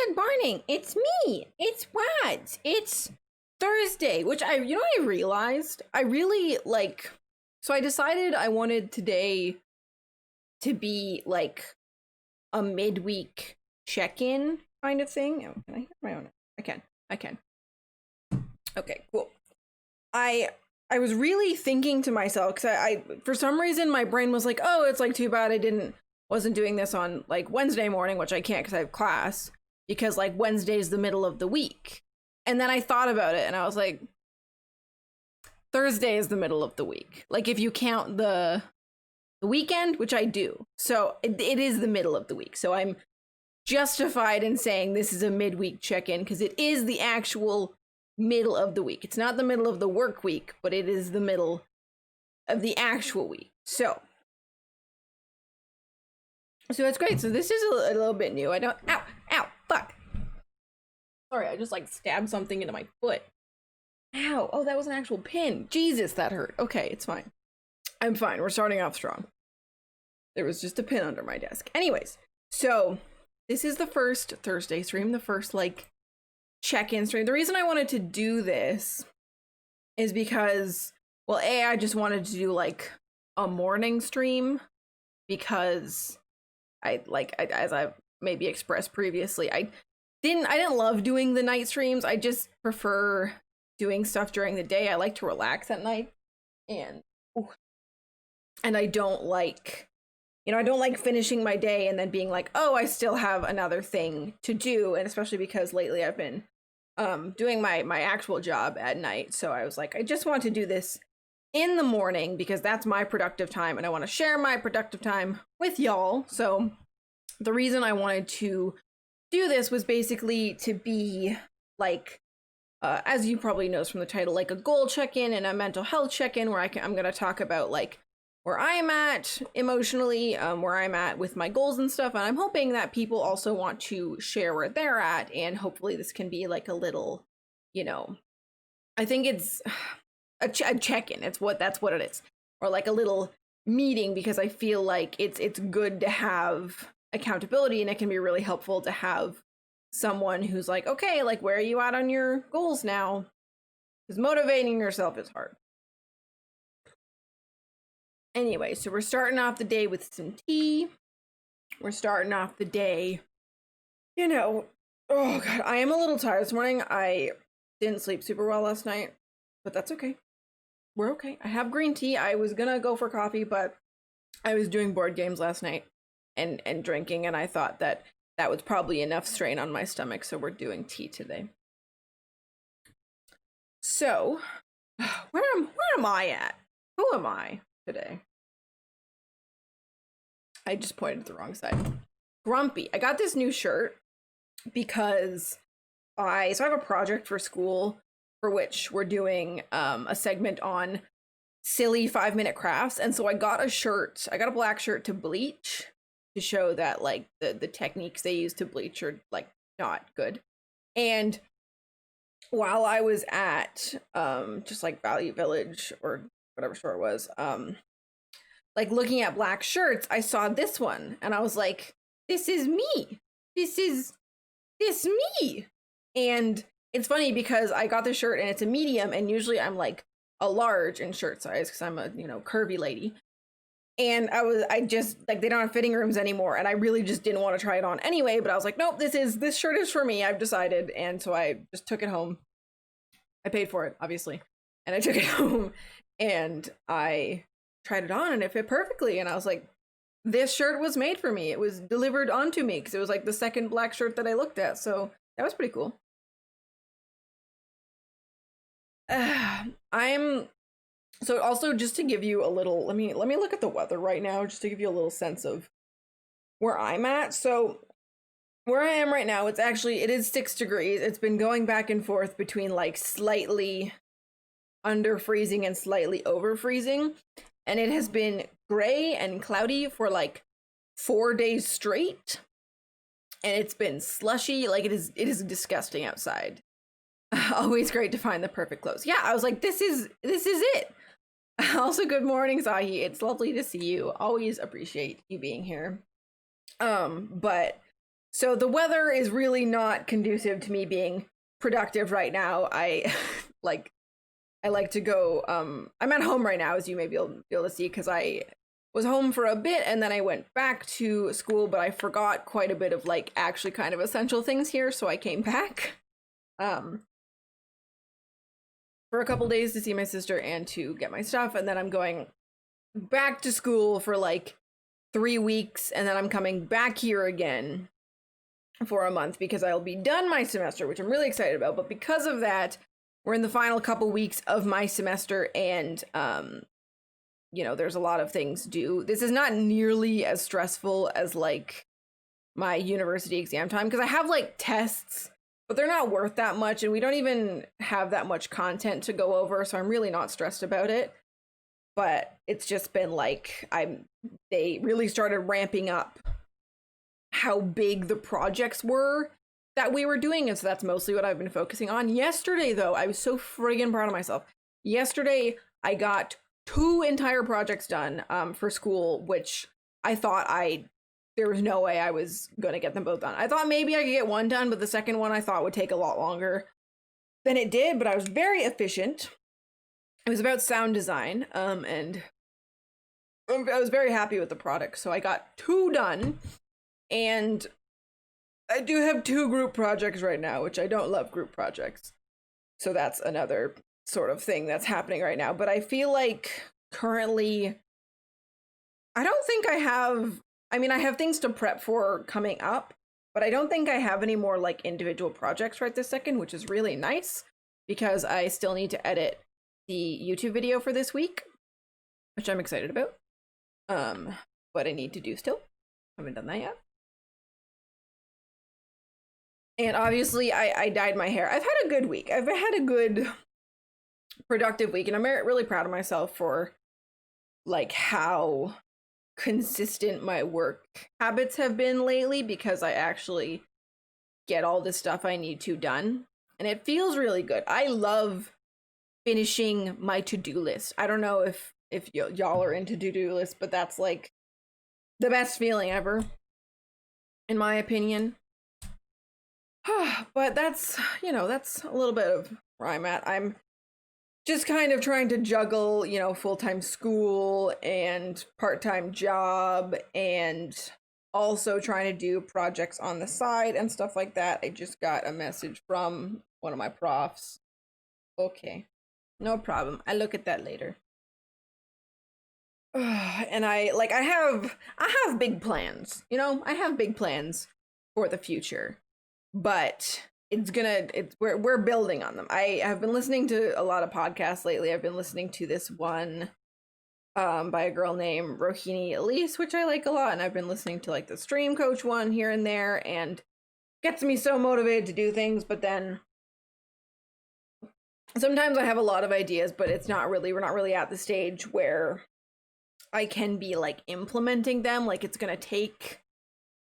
Good morning. It's me. It's Wads. It's Thursday, which I realized I really like. So I decided I wanted today to be like a midweek check-in kind of thing. Oh, can I hear my own? I can. I can. Okay, cool. I was really thinking to myself because I for some reason my brain was like, oh, it's like too bad I wasn't doing this on like Wednesday morning, which I can't because I have class, because like Wednesday's the middle of the week. And then I thought about it and I was like, Thursday is the middle of the week. Like if you count the weekend, which I do. So it is the middle of the week. So I'm justified in saying this is a midweek check-in because it is the actual middle of the week. It's not the middle of the work week, but it is the middle of the actual week. So that's great. So this is a little bit new. Ow, fuck. Sorry, I just like stabbed something into my foot. Ow, oh, that was an actual pin. Jesus, that hurt. Okay, it's fine. I'm fine. We're starting off strong. There was just a pin under my desk. Anyways, so this is the first Thursday stream, the first like check-in stream. The reason I wanted to do this is because, well, I just wanted to do like a morning stream because as I've maybe expressed previously, I didn't love doing the night streams. I just prefer doing stuff during the day. I like to relax at night, and I don't like, I don't like finishing my day and then being like, oh, I still have another thing to do. And especially because lately I've been doing my actual job at night. So I was like, I just want to do this in the morning because that's my productive time and I want to share my productive time with y'all. So the reason I wanted to do this was basically to be like, as you probably knows from the title, like a goal check-in and a mental health check-in where I'm going to talk about like where I'm at emotionally, where I'm at with my goals and stuff. And I'm hoping that people also want to share where they're at. And hopefully this can be like a little, I think it's a check-in. That's what it is. Or like a little meeting, because I feel like it's good to have accountability, and it can be really helpful to have someone who's like, okay, like where are you at on your goals now? Because motivating yourself is hard. Anyway, so we're starting off the day with some tea. We're starting off the day, oh God, I am a little tired this morning. I didn't sleep super well last night, but that's okay. We're okay. I have green tea. I was gonna go for coffee, but I was doing board games last night and drinking, and I thought that was probably enough strain on my stomach, so we're doing tea today. So, where am I at? Who am I today? I just pointed to the wrong side. Grumpy. I got this new shirt because I have a project for school for which we're doing a segment on silly 5-minute crafts, and so I got a black shirt to bleach to show that like the techniques they use to bleach are like not good. And while I was at just like Value Village or whatever store it was, like looking at black shirts, I saw this one and I was like, this is me. This is me. And it's funny because I got this shirt and it's a medium, and usually I'm like a large in shirt size because I'm a, curvy lady. And I just like, they don't have fitting rooms anymore. And I really just didn't want to try it on anyway, but I was like, nope, this shirt is for me. I've decided. And so I just took it home. I paid for it, obviously. And I took it home and I tried it on and it fit perfectly. And I was like, this shirt was made for me. It was delivered onto me because it was like the second black shirt that I looked at. So that was pretty cool. So also just to give you a little, let me look at the weather right now, just to give you a little sense of where I'm at. So where I am right now, it is 6 degrees. It's been going back and forth between like slightly under freezing and slightly over freezing. And it has been gray and cloudy for like 4 days straight. And it's been slushy. Like it is disgusting outside. Always great to find the perfect clothes. Yeah, I was like, this is it. Also, good morning, Zahi. It's lovely to see you. Always appreciate you being here. But So the weather is really not conducive to me being productive right now. I like to go, I'm at home right now, as you may be able to see, because I was home for a bit and then I went back to school, but I forgot quite a bit of like actually kind of essential things here, so I came back for a couple days to see my sister and to get my stuff, and then I'm going back to school for like 3 weeks, and then I'm coming back here again for a month because I'll be done my semester, which I'm really excited about. But because of that, we're in the final couple weeks of my semester, and you know, there's a lot of things due. This is not nearly as stressful as like my university exam time, because I have like tests, but they're not worth that much, and we don't even have that much content to go over, so I'm really not stressed about it. But it's just been like, they really started ramping up how big the projects were that we were doing, and so that's mostly what I've been focusing on. Yesterday, though, I was so friggin' proud of myself. Yesterday, I got 2 entire projects done for school, which I thought there was no way I was gonna get them both done. I thought maybe I could get one done, but the second one I thought would take a lot longer than it did, but I was very efficient. It was about sound design, and I was very happy with the product. So I got 2 done, and I do have 2 group projects right now, which I don't love group projects. So that's another sort of thing that's happening right now. But I feel like currently, I don't think I have things to prep for coming up, but I don't think I have any more like individual projects right this second, which is really nice because I still need to edit the YouTube video for this week, which I'm excited about. But I need to do still. Haven't done that yet. And obviously I dyed my hair. I've had a good week. I've had a good productive week, and I'm really proud of myself for like how consistent my work habits have been lately, because I actually get all the stuff I need to done, and it feels really good. I love finishing my to-do list. I don't know if y'all are into to-do lists, but that's like the best feeling ever, in my opinion. But that's, you know, that's a little bit of where I'm at. I'm just kind of trying to juggle, you know, full-time school and part-time job, and also trying to do projects on the side and stuff like that. I just got a message from one of my profs. Okay, no problem. I'll look at that later. And I have big plans, you know, I have big plans for the future, but we're building on them. I have been listening to a lot of podcasts lately. I've been listening to this one by a girl named Rohini Elise, which I like a lot, and I've been listening to like the Stream Coach one here and there, and gets me so motivated to do things. But then sometimes I have a lot of ideas, but we're not really at the stage where I can be like implementing them. Like, it's gonna take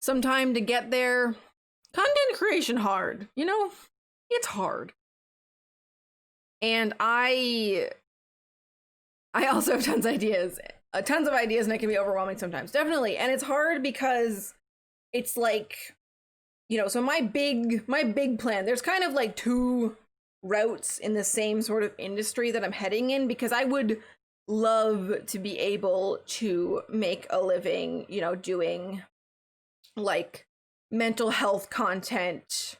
some time to get there. Content creation hard, you know, it's hard. And I also have tons of ideas, and it can be overwhelming sometimes, definitely. And it's hard because it's like, you know, so my big plan, there's kind of like 2 routes in the same sort of industry that I'm heading in, because I would love to be able to make a living, you know, doing like mental health content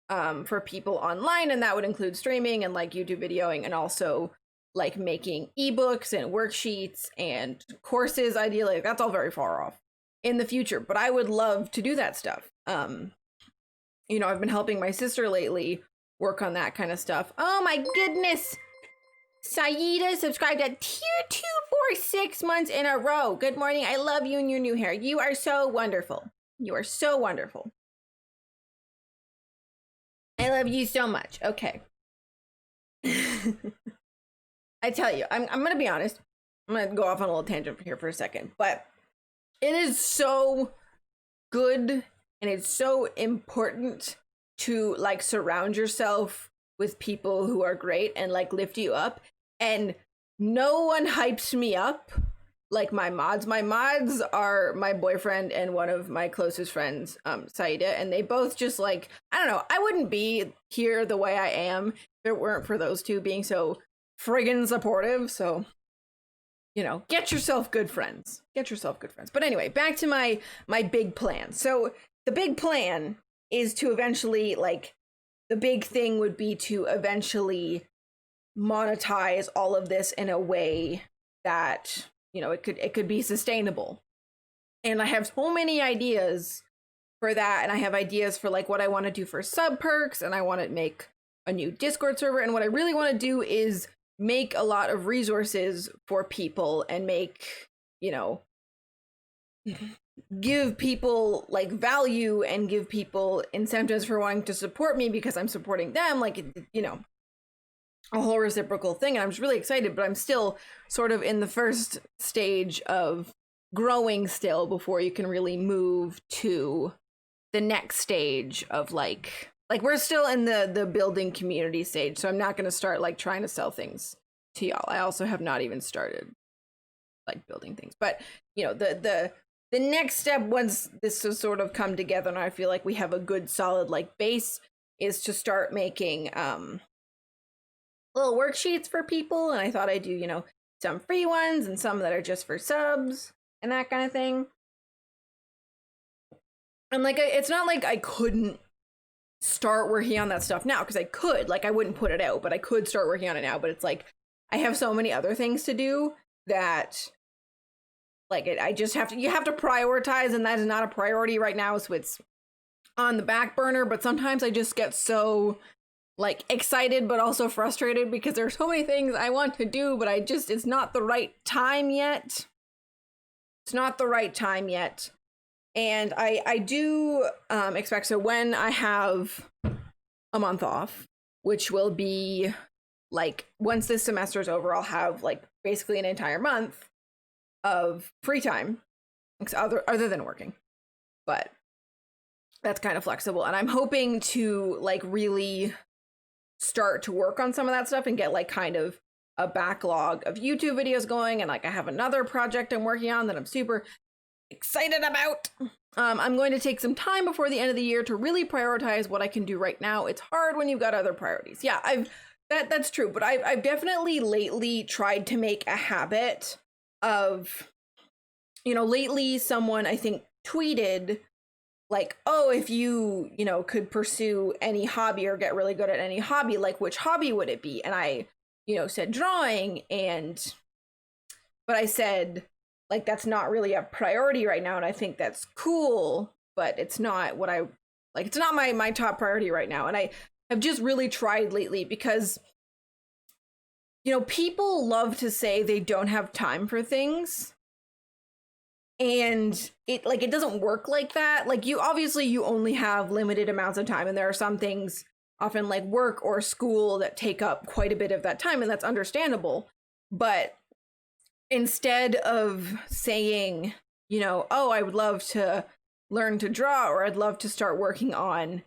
for people online, and that would include streaming and like YouTube videoing, and also like making ebooks and worksheets and courses. Ideally, that's all very far off in the future, but I would love to do that stuff. You know, I've been helping my sister lately work on that kind of stuff. Oh my goodness, Saida subscribed at tier 2 for 6 months in a row. Good morning. I love you and your new hair. You are so wonderful. You are so wonderful. I love you so much. Okay. I tell you, I'm gonna be honest. I'm gonna go off on a little tangent here for a second, but it is so good and it's so important to like surround yourself with people who are great and like lift you up. And no one hypes me up like my mods. My mods are my boyfriend and one of my closest friends, Saida, and they both just like, I don't know, I wouldn't be here the way I am if it weren't for those two being so friggin' supportive. So, you know, get yourself good friends. Get yourself good friends. But anyway, back to my big plan. So the big plan is to eventually, like, the big thing would be to eventually monetize all of this in a way that, you know, it could be sustainable. And I have so many ideas for that, and I have ideas for like what I want to do for sub perks, and I want to make a new Discord server, and what I really want to do is make a lot of resources for people and make, you know, give people like value and give people incentives for wanting to support me because I'm supporting them, like, you know, a whole reciprocal thing. And I'm just really excited, but I'm still sort of in the first stage of growing still before you can really move to the next stage of like we're still in the building community stage. So I'm not going to start like trying to sell things to y'all. I also have not even started like building things, but you know, the next step once this has sort of come together and I feel like we have a good solid like base is to start making little worksheets for people. And I thought I'd do, you know, some free ones and some that are just for subs and that kind of thing. And like, it's not like I couldn't start working on that stuff now, because I could, like, I wouldn't put it out, but I could start working on it now. But it's like, I have so many other things to do that, like, I just have to, you have to prioritize, and that is not a priority right now. So it's on the back burner, but sometimes I just get so like excited, but also frustrated because there's so many things I want to do, but it's not the right time yet. It's not the right time yet. And I do expect, so when I have a month off, which will be like, once this semester is over, I'll have like basically an entire month of free time, other than working, but that's kind of flexible. And I'm hoping to like really start to work on some of that stuff and get like kind of a backlog of YouTube videos going. And like, I have another project I'm working on that I'm super excited about. I'm going to take some time before the end of the year to really prioritize what I can do right now. It's hard when you've got other priorities. Yeah, that's true, but I've definitely lately tried to make a habit of, you know, lately someone I think tweeted like, oh, if you know, could pursue any hobby or get really good at any hobby, like which hobby would it be? And I, you know, said drawing, but I said, like, that's not really a priority right now, and I think that's cool, but it's not what I like. It's not my top priority right now. And I have just really tried lately because, you know, people love to say they don't have time for things, and it doesn't work like that. Like, you only have limited amounts of time, and there are some things, often like work or school, that take up quite a bit of that time, and that's understandable. But instead of saying, you know, oh, I would love to learn to draw, or I'd love to start working on,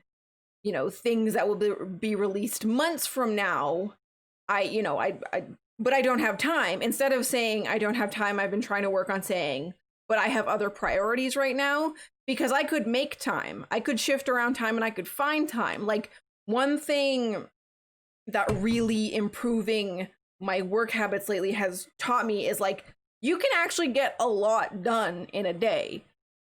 you know, things that will be released months from now, but I don't have time. Instead of saying I don't have time, I've been trying to work on saying, but I have other priorities right now, because I could make time. I could shift around time and I could find time. Like, one thing that really improving my work habits lately has taught me is like, you can actually get a lot done in a day,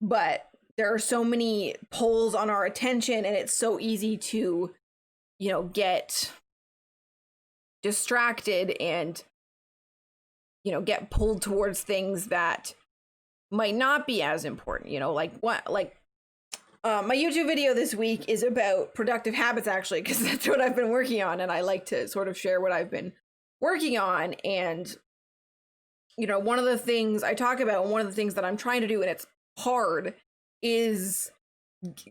but there are so many pulls on our attention, and it's so easy to, you know, get distracted and, you know, get pulled towards things that might not be as important. You know, like my YouTube video this week is about productive habits, actually, because that's what I've been working on, and I like to sort of share what I've been working on. And, you know, one of the things I talk about, one of the things that I'm trying to do, and it's hard, is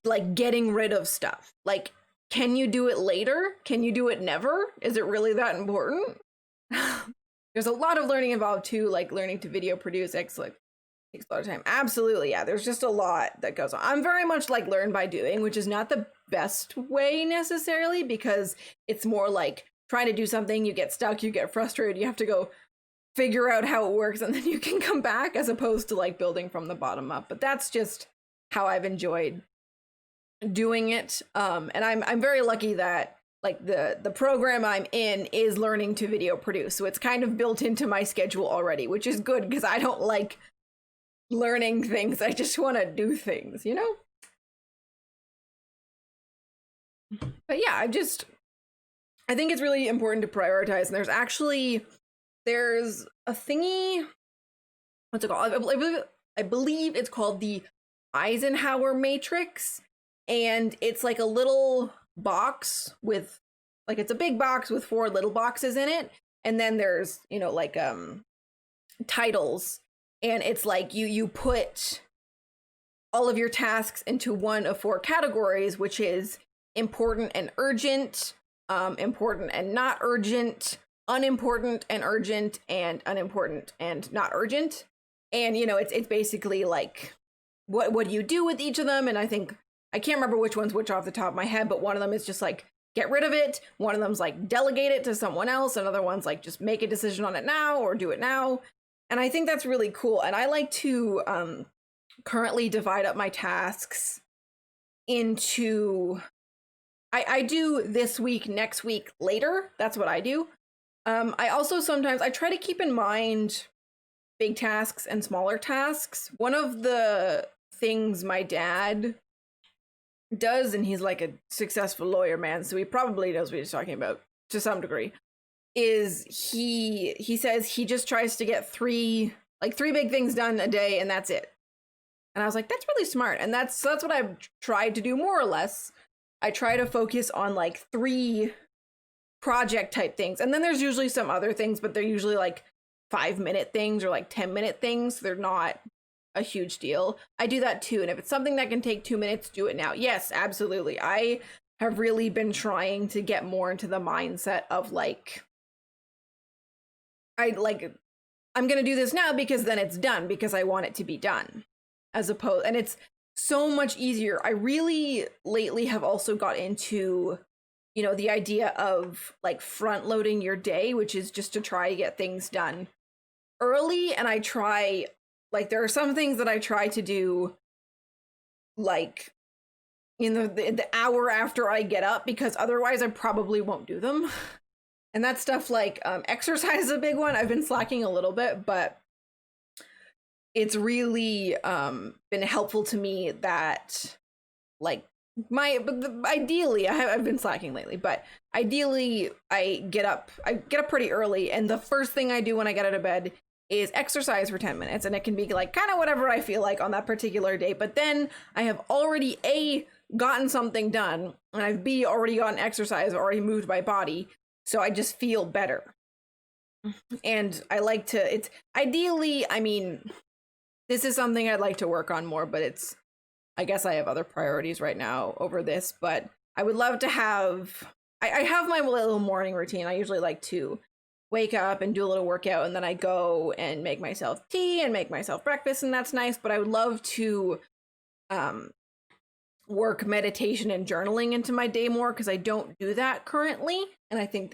like getting rid of stuff. Like, can you do it later? Can you do it never? Is it really that important? There's a lot of learning involved too, like learning to video produce. Takes a lot of time. Absolutely, yeah. There's just a lot that goes on. I'm very much like learn by doing, which is not the best way necessarily, because it's more like trying to do something, you get stuck, you get frustrated, you have to go figure out how it works and then you can come back, as opposed to like building from the bottom up. But that's just how I've enjoyed doing it. And I'm very lucky that like the program I'm in is learning to video produce, so it's kind of built into my schedule already, which is good because I don't like learning things. I just want to do things, you know? But yeah, I think it's really important to prioritize. And there's a thingy, what's it called? I believe it's called the Eisenhower matrix. And it's like a little box with, like, it's a big box with 4 little boxes in it. And then there's, you know, like titles. And it's like you put all of your tasks into one of 4 categories, which is important and urgent, important and not urgent, unimportant and urgent, and unimportant and not urgent. And, you know, it's basically like, what do you do with each of them? And I can't remember which one's which off the top of my head, but one of them is just like, get rid of it. One of them's like, delegate it to someone else. Another one's like, just make a decision on it now or do it now. And I think that's really cool. And I like to currently divide up my tasks into, I do this week, next week, later. That's what I do. I also sometimes, I try to keep in mind big tasks and smaller tasks. One of the things my dad does, and he's like a successful lawyer, man, so he probably knows what he's talking about to some degree, is he says he just tries to get three big things done a day and that's it. And I was like, that's really smart. And that's what I've tried to do, more or less. I try to focus on like 3 project type things. And then there's usually some other things, but they're usually like 5-minute things or like 10-minute things. They're not a huge deal. I do that too. And if it's something that can take 2 minutes, do it now. Yes, absolutely. I have really been trying to get more into the mindset of like, I'm going to do this now because then it's done, because I want it to be done, as opposed, and it's so much easier. I really lately have also got into, you know, the idea of like front loading your day, which is just to try to get things done early. And I try, like, there are some things that I try to do like in the hour after I get up, because otherwise I probably won't do them. And that stuff like exercise is a big one. I've been slacking a little bit, but it's really been helpful to me that like ideally I've been slacking lately, but ideally I get up pretty early, and the first thing I do when I get out of bed is exercise for 10 minutes, and it can be like kind of whatever I feel like on that particular day. But then I have already gotten something done, and I've already gotten exercise, already moved my body, so I just feel better. And I like to, it's ideally, I mean, this is something I'd like to work on more, but I guess I have other priorities right now over this. But I would love to have, I have my little morning routine. I usually like to wake up and do a little workout, and then I go and make myself tea and make myself breakfast, and that's nice. But I would love to work meditation and journaling into my day more, because I don't do that currently, and I think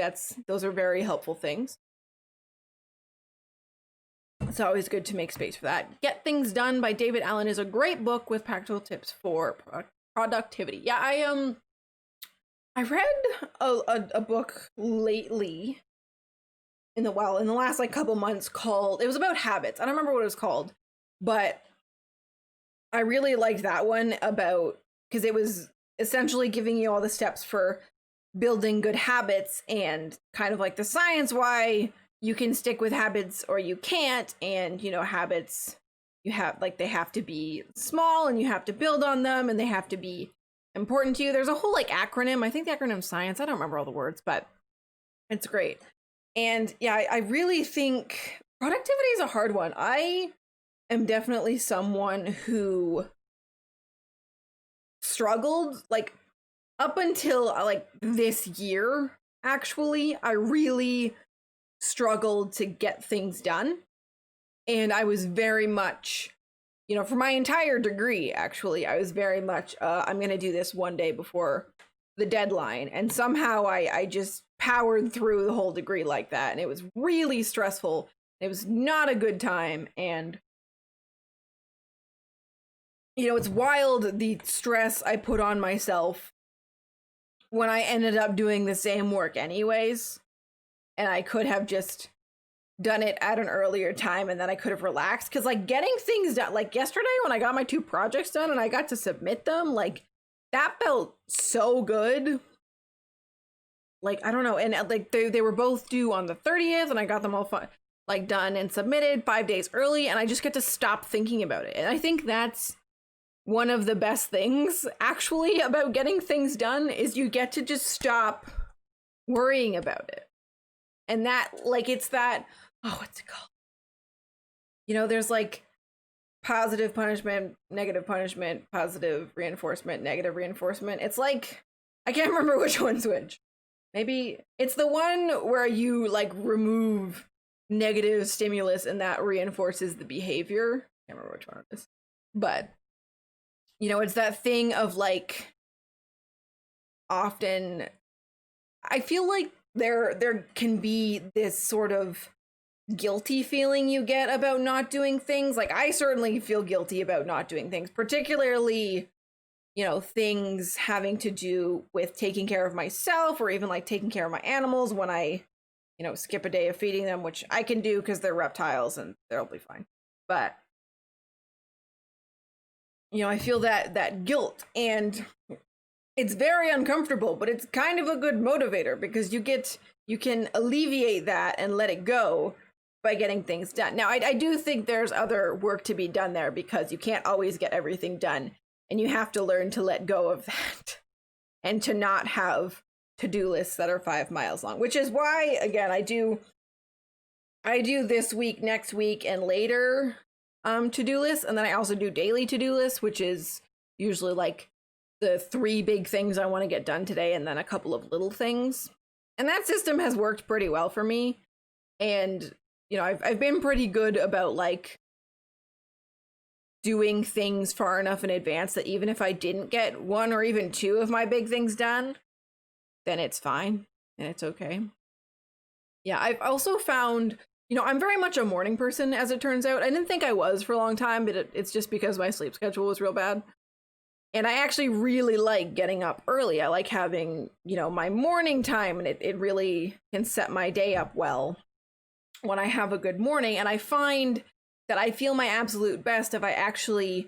those are very helpful things. It's always good to make space for that. Get Things Done by David Allen is a great book with practical tips for productivity. Yeah, I read a book lately in the last like couple months called, it was about habits. I don't remember what it was called, but I really liked that one because it was essentially giving you all the steps for building good habits and kind of like the science why you can stick with habits or you can't. And, you know, habits, they have to be small and you have to build on them and they have to be important to you. There's a whole like acronym. I think the acronym's science. I don't remember all the words, but it's great. And yeah, I really think productivity is a hard one. I am definitely someone who struggled like up until like this year. Actually, I really struggled to get things done. And I was very much, you know, for my entire degree, actually, I was very much, I'm going to do this one day before the deadline. And somehow I just powered through the whole degree like that. And it was really stressful. It was not a good time, and it's wild the stress I put on myself when I ended up doing the same work anyways, and I could have just done it at an earlier time and then I could have relaxed. Because like getting things done, like yesterday when I got my 2 projects done and I got to submit them, like that felt so good. Like I don't know, and like they were both due on the 30th and I got them all like done and submitted 5 days early, and I just get to stop thinking about it. And I think that's one of the best things actually about getting things done, is you get to just stop worrying about it. And that, like, it's that, oh, what's it called? There's like positive punishment, positive reinforcement, negative reinforcement. It's like, I can't remember which one's which. Maybe it's the one where you like remove negative stimulus and that reinforces the behavior. I can't remember which one it is. But, it's that thing of like, often I feel like there can be this sort of guilty feeling you get about not doing things. Like I certainly feel guilty about not doing things, particularly, things having to do with taking care of myself or even like taking care of my animals when I, skip a day of feeding them, which I can do because they're reptiles and they'll be fine. But, I feel that guilt, and it's very uncomfortable, but it's kind of a good motivator because you can alleviate that and let it go by getting things done. Now, I do think there's other work to be done there because you can't always get everything done, and you have to learn to let go of that and to not have to-do lists that are 5 miles long, which is why, again, I do this week, next week, and later to-do lists, and then I also do daily to-do lists, which is usually like the 3 big things I want to get done today and then a couple of little things. And that system has worked pretty well for me. And, I've been pretty good about like doing things far enough in advance that even if I didn't get 1 or even 2 of my big things done, then it's fine and it's okay. Yeah, I've also found, I'm very much a morning person, as it turns out. I didn't think I was for a long time, but it's just because my sleep schedule was real bad. And I actually really like getting up early. I like having, my morning time, and it really can set my day up well when I have a good morning. And I find that I feel my absolute best if I actually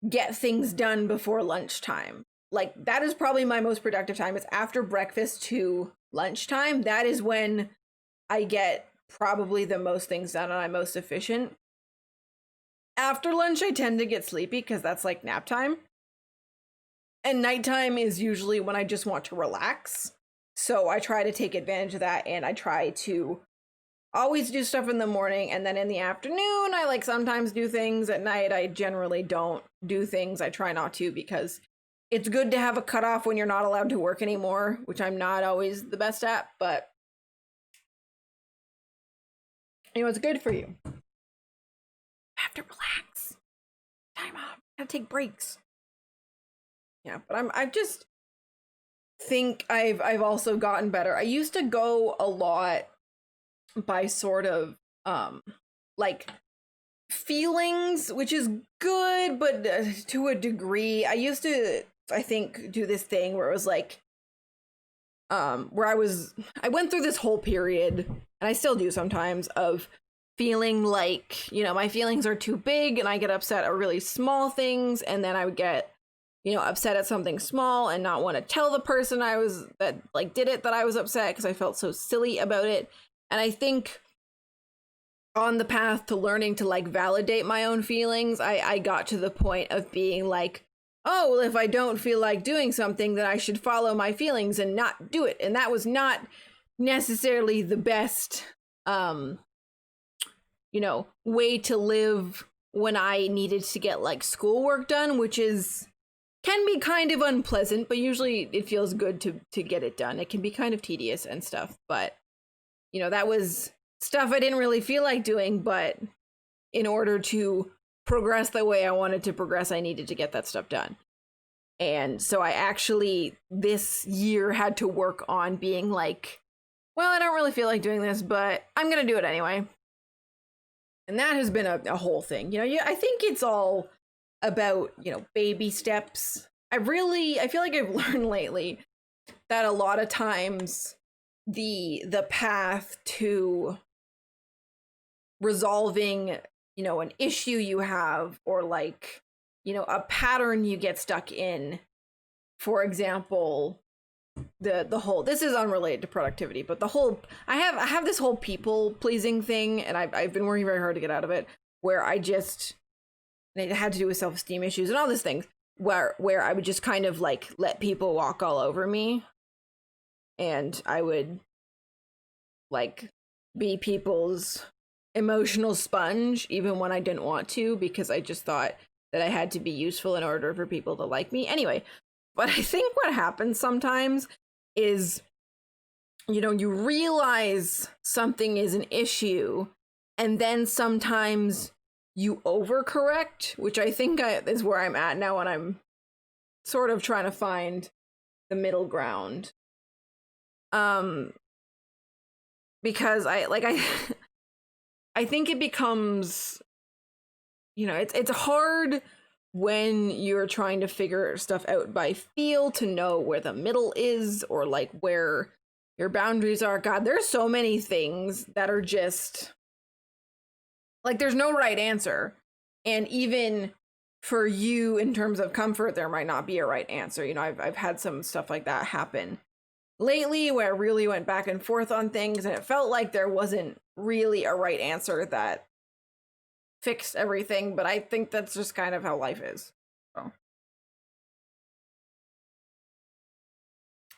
get things done before lunchtime. Like, that is probably my most productive time. It's after breakfast to lunchtime. That is when I get probably the most things done and I'm most efficient. After lunch, I tend to get sleepy because that's like nap time. And nighttime is usually when I just want to relax. So I try to take advantage of that, and I try to always do stuff in the morning, and then in the afternoon, I like sometimes do things. At night, I generally don't do things. I try not to because it's good to have a cutoff when you're not allowed to work anymore, which I'm not always the best at, but it's good for you. I have to relax. Time off. I gotta take breaks. Yeah, but I just think I've also gotten better. I used to go a lot by sort of like feelings, which is good, but to a degree. I used to, I think, do this thing where it was like where I went through this whole period, and I still do sometimes, of feeling like, my feelings are too big and I get upset at really small things, and then I would get upset at something small and not want to tell the person that did it that I was upset because I felt so silly about it. And I think on the path to learning to like validate my own feelings, I got to the point of being like, oh, well, if I don't feel like doing something, then I should follow my feelings and not do it. And that was not necessarily the best, way to live when I needed to get like schoolwork done, which can be kind of unpleasant, but usually it feels good to get it done. It can be kind of tedious and stuff, but that was stuff I didn't really feel like doing, but in order to progress the way I wanted to progress, I needed to get that stuff done. And so I actually this year had to work on being like, well, I don't really feel like doing this, but I'm gonna do it anyway. And that has been a whole thing. I think it's all about, baby steps. I feel like I've learned lately that a lot of times the path to resolving, an issue you have, or like, a pattern you get stuck in. For example, the whole, this is unrelated to productivity, but the whole, I have this whole people pleasing thing, and I've been working very hard to get out of it, where it had to do with self-esteem issues and all these things, where I would just kind of like let people walk all over me, and I would like be people's emotional sponge even when I didn't want to, because I just thought that I had to be useful in order for people to like me. Anyway, but I think what happens sometimes is, you realize something is an issue, and then sometimes you overcorrect, which I think is where I'm at now, when I'm sort of trying to find the middle ground. Because I think it becomes, it's hard when you're trying to figure stuff out by feel to know where the middle is, or like where your boundaries are. God, there's so many things that are just like, there's no right answer. And even for you, in terms of comfort, there might not be a right answer. I've had some stuff like that happen lately, where I really went back and forth on things, and it felt like there wasn't really a right answer that fixed everything, but I think that's just kind of how life is. So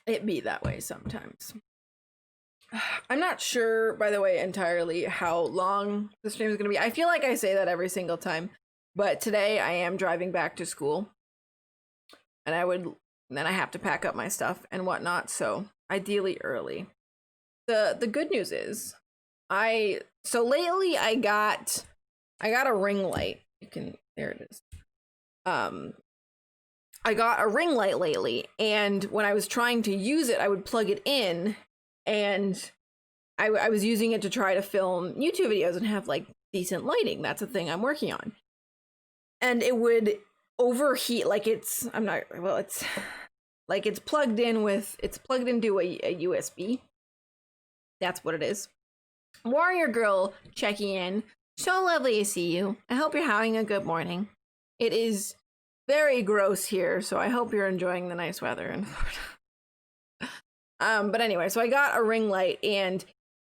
it be that way sometimes. I'm not sure, by the way, entirely how long the stream is going to be. I feel like I say that every single time, but today I am driving back to school, and then I have to pack up my stuff and whatnot, so ideally early. The good news is, so lately I got a ring light. There it is. I got a ring light lately, and when I was trying to use it, I would plug it in, and I was using it to try to film YouTube videos and have like decent lighting. That's a thing I'm working on. And it would overheat, like it's plugged into a USB. That's what it is. Warrior Girl checking in. So lovely to see you. I hope you're having a good morning. It is very gross here, so I hope you're enjoying the nice weather in Florida. But anyway, so I got a ring light, and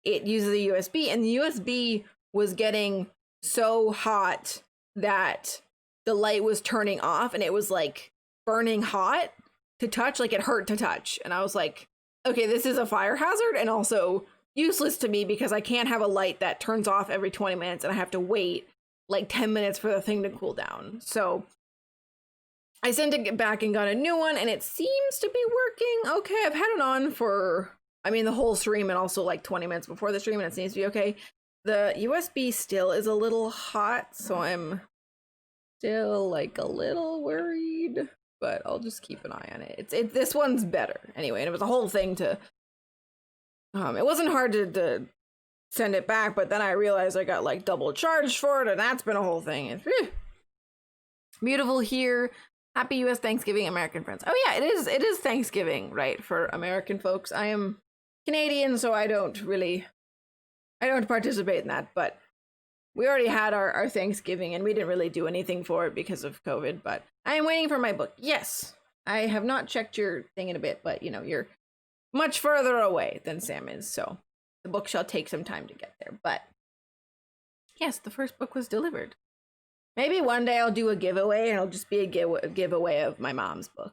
it uses a USB, and the USB was getting so hot that the light was turning off, and it was like burning hot to touch, like it hurt to touch. And I was like, okay, this is a fire hazard, and also useless to me, because I can't have a light that turns off every 20 minutes and I have to wait like 10 minutes for the thing to cool down. So I sent it back and got a new one, and it seems to be working okay. I've had it on for, the whole stream, and also like 20 minutes before the stream, and it seems to be okay. The USB still is a little hot, so I'm still like a little worried, but I'll just keep an eye on it. This one's better anyway, and it was a whole thing to it wasn't hard to send it back, but then I realized I got like double charged for it, and that's been a whole thing. It's beautiful here. Happy US Thanksgiving, American friends. Oh yeah, it is Thanksgiving, right, for American folks. I am Canadian, so I don't participate in that, but we already had our Thanksgiving, and we didn't really do anything for it because of COVID, but I am waiting for my book. Yes, I have not checked your thing in a bit, but you're much further away than Sam is, so the book shall take some time to get there. But yes, the first book was delivered. Maybe one day I'll do a giveaway, and it'll just be a giveaway of my mom's book.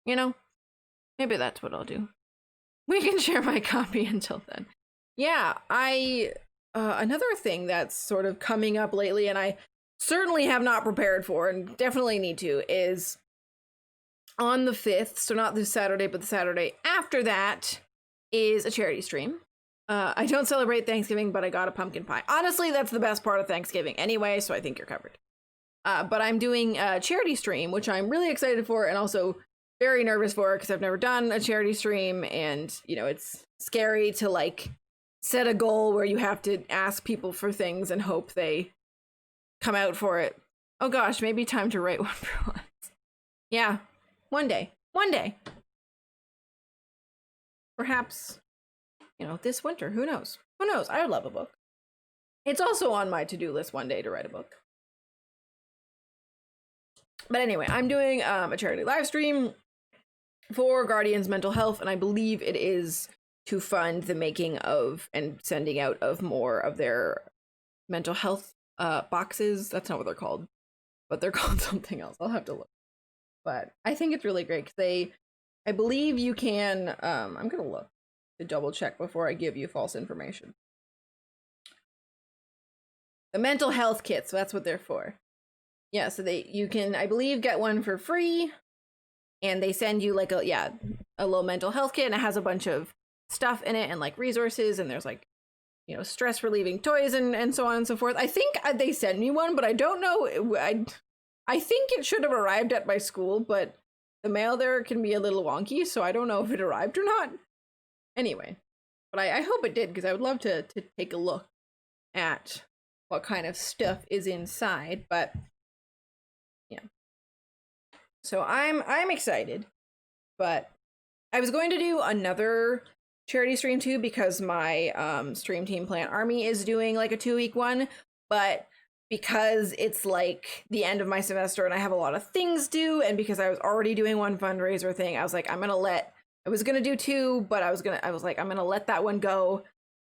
Maybe that's what I'll do. We can share my copy until then. Yeah, another thing that's sort of coming up lately, and I certainly have not prepared for, and definitely need to, is on the 5th, so not this Saturday, but the Saturday after that, is a charity stream. I don't celebrate Thanksgiving, but I got a pumpkin pie. Honestly, that's the best part of Thanksgiving anyway, so I think you're covered. But I'm doing a charity stream, which I'm really excited for, and also very nervous for, because I've never done a charity stream, and, it's scary to, like, set a goal where you have to ask people for things and hope they come out for it. Oh gosh, maybe time to write one for once. Yeah, one day. Perhaps, this winter, who knows? I would love a book. It's also on my to-do list one day to write a book. But anyway, I'm doing a charity live stream for Guardians Mental Health, and I believe it is to fund the making of and sending out of more of their mental health boxes. That's not what they're called, but they're called something else. I'll have to look. But I think it's really great because I believe you can, I'm gonna look to double check before I give you false information. The mental health kits, that's what they're for. Yeah, so you can, I believe, get one for free, and they send you like a little mental health kit, and it has a bunch of stuff in it and like resources, and there's like, stress relieving toys and so on and so forth. I think they sent me one, but I don't know. I think it should have arrived at my school, but the mail there can be a little wonky, so I don't know if it arrived or not. Anyway, but I hope it did, because I would love to take a look at what kind of stuff is inside. But yeah, so I'm excited. But I was going to do another charity stream too, because my Stream Team Plant Army is doing like a 2-week one, but because it's like the end of my semester and I have a lot of things due, and because I was already doing one fundraiser thing, I was like, I was gonna do 2, but I was like, I'm gonna let that one go,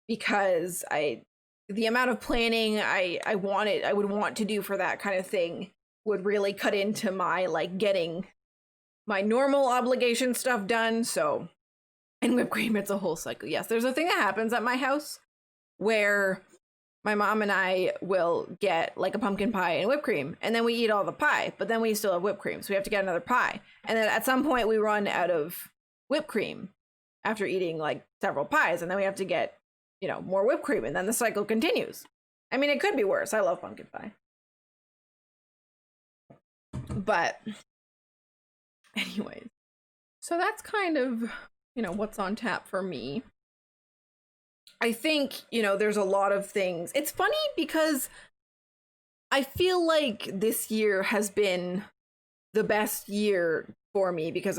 because the amount of planning I would want to do for that kind of thing would really cut into my like getting my normal obligation stuff done. So, and whipped cream, it's a whole cycle. Yes, there's a thing that happens at my house where my mom and I will get like a pumpkin pie and whipped cream, and then we eat all the pie, but then we still have whipped cream, so we have to get another pie. And then at some point we run out of whipped cream after eating like several pies, and then we have to get, more whipped cream, and then the cycle continues. I mean, it could be worse. I love pumpkin pie. But anyways, so that's kind of, what's on tap for me. I think, there's a lot of things. It's funny because I feel like this year has been the best year for me, because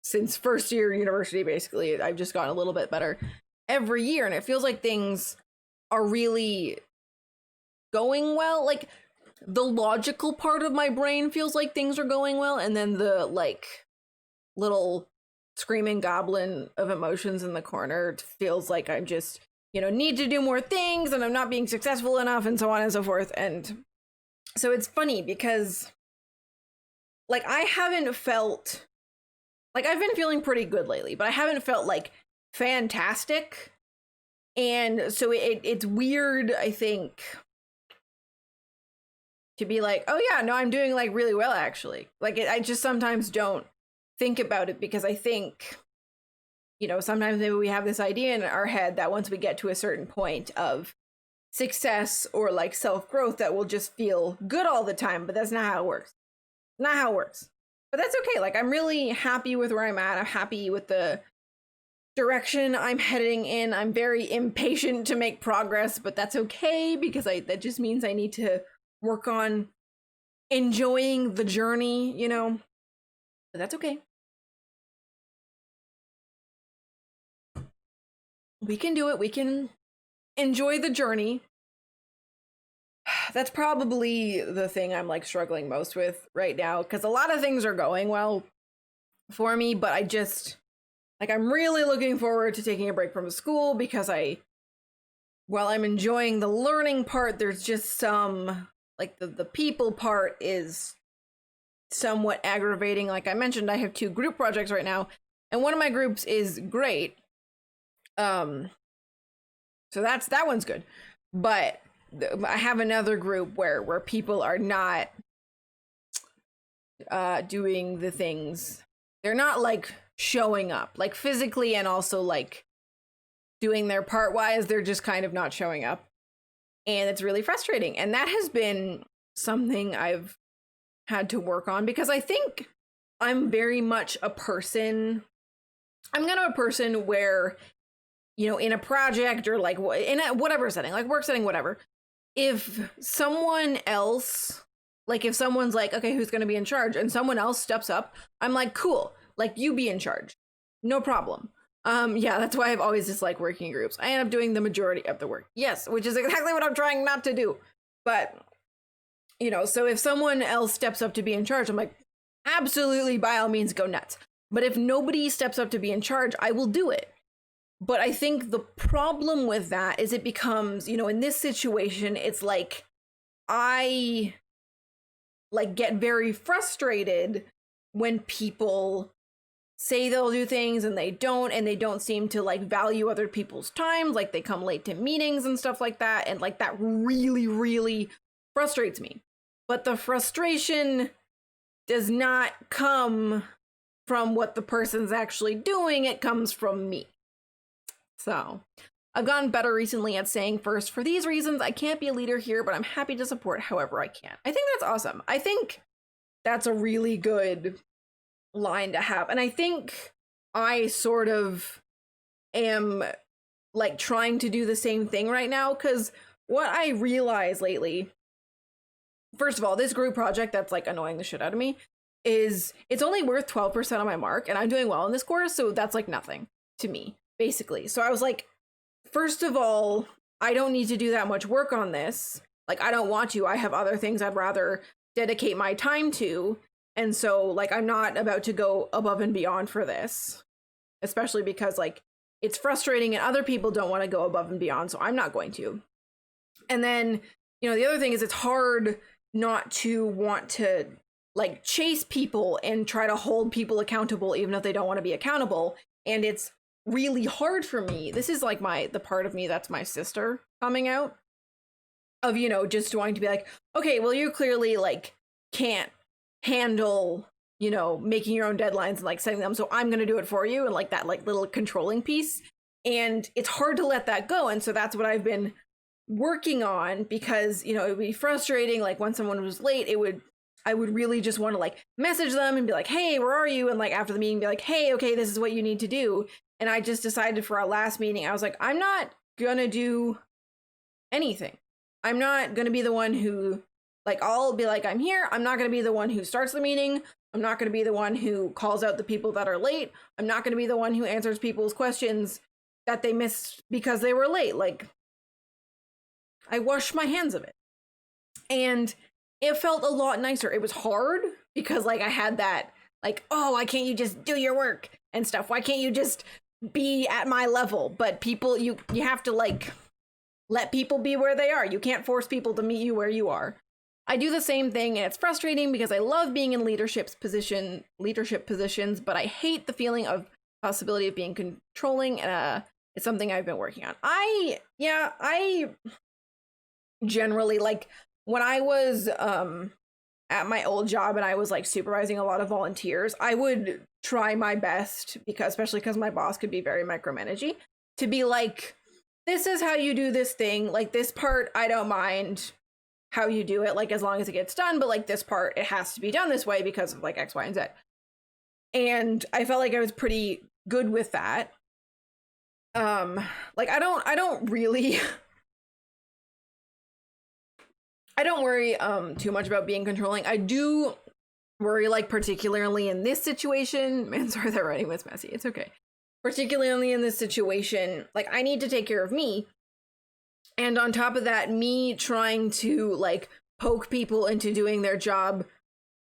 since first year university, basically, I've just gotten a little bit better every year, and it feels like things are really going well. Like, the logical part of my brain feels like things are going well, and then the like little screaming goblin of emotions in the corner feels like I'm just, need to do more things, and I'm not being successful enough, and so on and so forth. And so it's funny because like I haven't felt like, I've been feeling pretty good lately, but I haven't felt like fantastic. And so it's weird, I think, to be like, oh yeah, no, I'm doing like really well, actually. Like I just sometimes don't think about it, because I think, sometimes maybe we have this idea in our head that once we get to a certain point of success or like self-growth, that will just feel good all the time, but that's not how it works. Not how it works. But that's okay. Like, I'm really happy with where I'm at. I'm happy with the direction I'm heading in. I'm very impatient to make progress, but that's okay, because that just means I need to work on enjoying the journey, but that's okay. We can do it. We can enjoy the journey. That's probably the thing I'm like struggling most with right now, because a lot of things are going well for me, but I just like, I'm really looking forward to taking a break from school, because while I'm enjoying the learning part, there's just some like the people part is somewhat aggravating. Like I mentioned, I have 2 group projects right now, and one of my groups is great. So that one's good, but I have another group where people are not doing the things. They're not like showing up like physically, and also like doing their part wise. They're just kind of not showing up, and it's really frustrating. And that has been something I've had to work on, because I think I'm very much a person. I'm kind of a person where you know, in a project or like in a whatever setting, like work setting, whatever, if someone else, like if someone's like, okay, who's going to be in charge, and someone else steps up, I'm like, cool, like you be in charge, no problem. Yeah, that's why I've always disliked working groups. I end up doing the majority of the work. Yes, which is exactly what I'm trying not to do. But, you know, so if someone else steps up to be in charge, I'm like, absolutely, by all means, go nuts. But if nobody steps up to be in charge, I will do it. But I think the problem with that is it becomes, you know, in this situation, it's like I like get very frustrated when people say they'll do things and they don't seem to like value other people's time, like they come late to meetings and stuff like that, and like that really, really frustrates me. But the frustration does not come from what the person's actually doing, it comes from me. So I've gotten better recently at saying, first, for these reasons, I can't be a leader here, but I'm happy to support however I can. I think that's awesome. I think that's a really good line to have. And I think I sort of am like trying to do the same thing right now, because what I realize lately, first of all, this group project that's like annoying the shit out of me is it's only worth 12% of my mark, and I'm doing well in this course, so that's like nothing to me, basically. So I was like, first of all, I don't need to do that much work on this. Like, I don't want to. I have other things I'd rather dedicate my time to. And so, like, I'm not about to go above and beyond for this, especially because, like, it's frustrating and other people don't want to go above and beyond, so I'm not going to. And then, you know, the other thing is it's hard not to want to, like, chase people and try to hold people accountable even if they don't want to be accountable. And it's really hard for me. This is, like, the part of me that's my sister coming out of, you know, just wanting to be like, okay, well, you clearly, like, can't handle, you know, making your own deadlines and like setting them, so I'm gonna do it for you, and like that like little controlling piece. And it's hard to let that go, and so that's what I've been working on, because, you know, it would be frustrating, like when someone was late, I would really just want to like message them and be like, hey, where are you? And like after the meeting be like, hey, okay, this is what you need to do. And I just decided for our last meeting, I was like, I'm not gonna do anything. I'm not gonna be the one who, like, I'll be like, I'm here. I'm not going to be the one who starts the meeting. I'm not going to be the one who calls out the people that are late. I'm not going to be the one who answers people's questions that they missed because they were late. Like, I washed my hands of it. And it felt a lot nicer. It was hard because, like, I had that, like, oh, why can't you just do your work and stuff? Why can't you just be at my level? But people, you have to, like, let people be where they are. You can't force people to meet you where you are. I do the same thing, and it's frustrating because I love being in leadership positions, but I hate the feeling of possibility of being controlling. It's something I've been working on. I generally, like, when I was at my old job and I was like supervising a lot of volunteers, I would try my best, especially because my boss could be very micromanaging, to be like, this is how you do this thing. Like, this part, I don't mind how you do it, like, as long as it gets done, but like this part, it has to be done this way because of like X, Y, and Z. And I felt like I was pretty good with that. Like, I don't really I don't worry too much about being controlling. I do worry, like, particularly in this situation. Man, sorry that writing was messy. It's okay. Particularly in this situation, like, I need to take care of me. And on top of that, me trying to, like, poke people into doing their job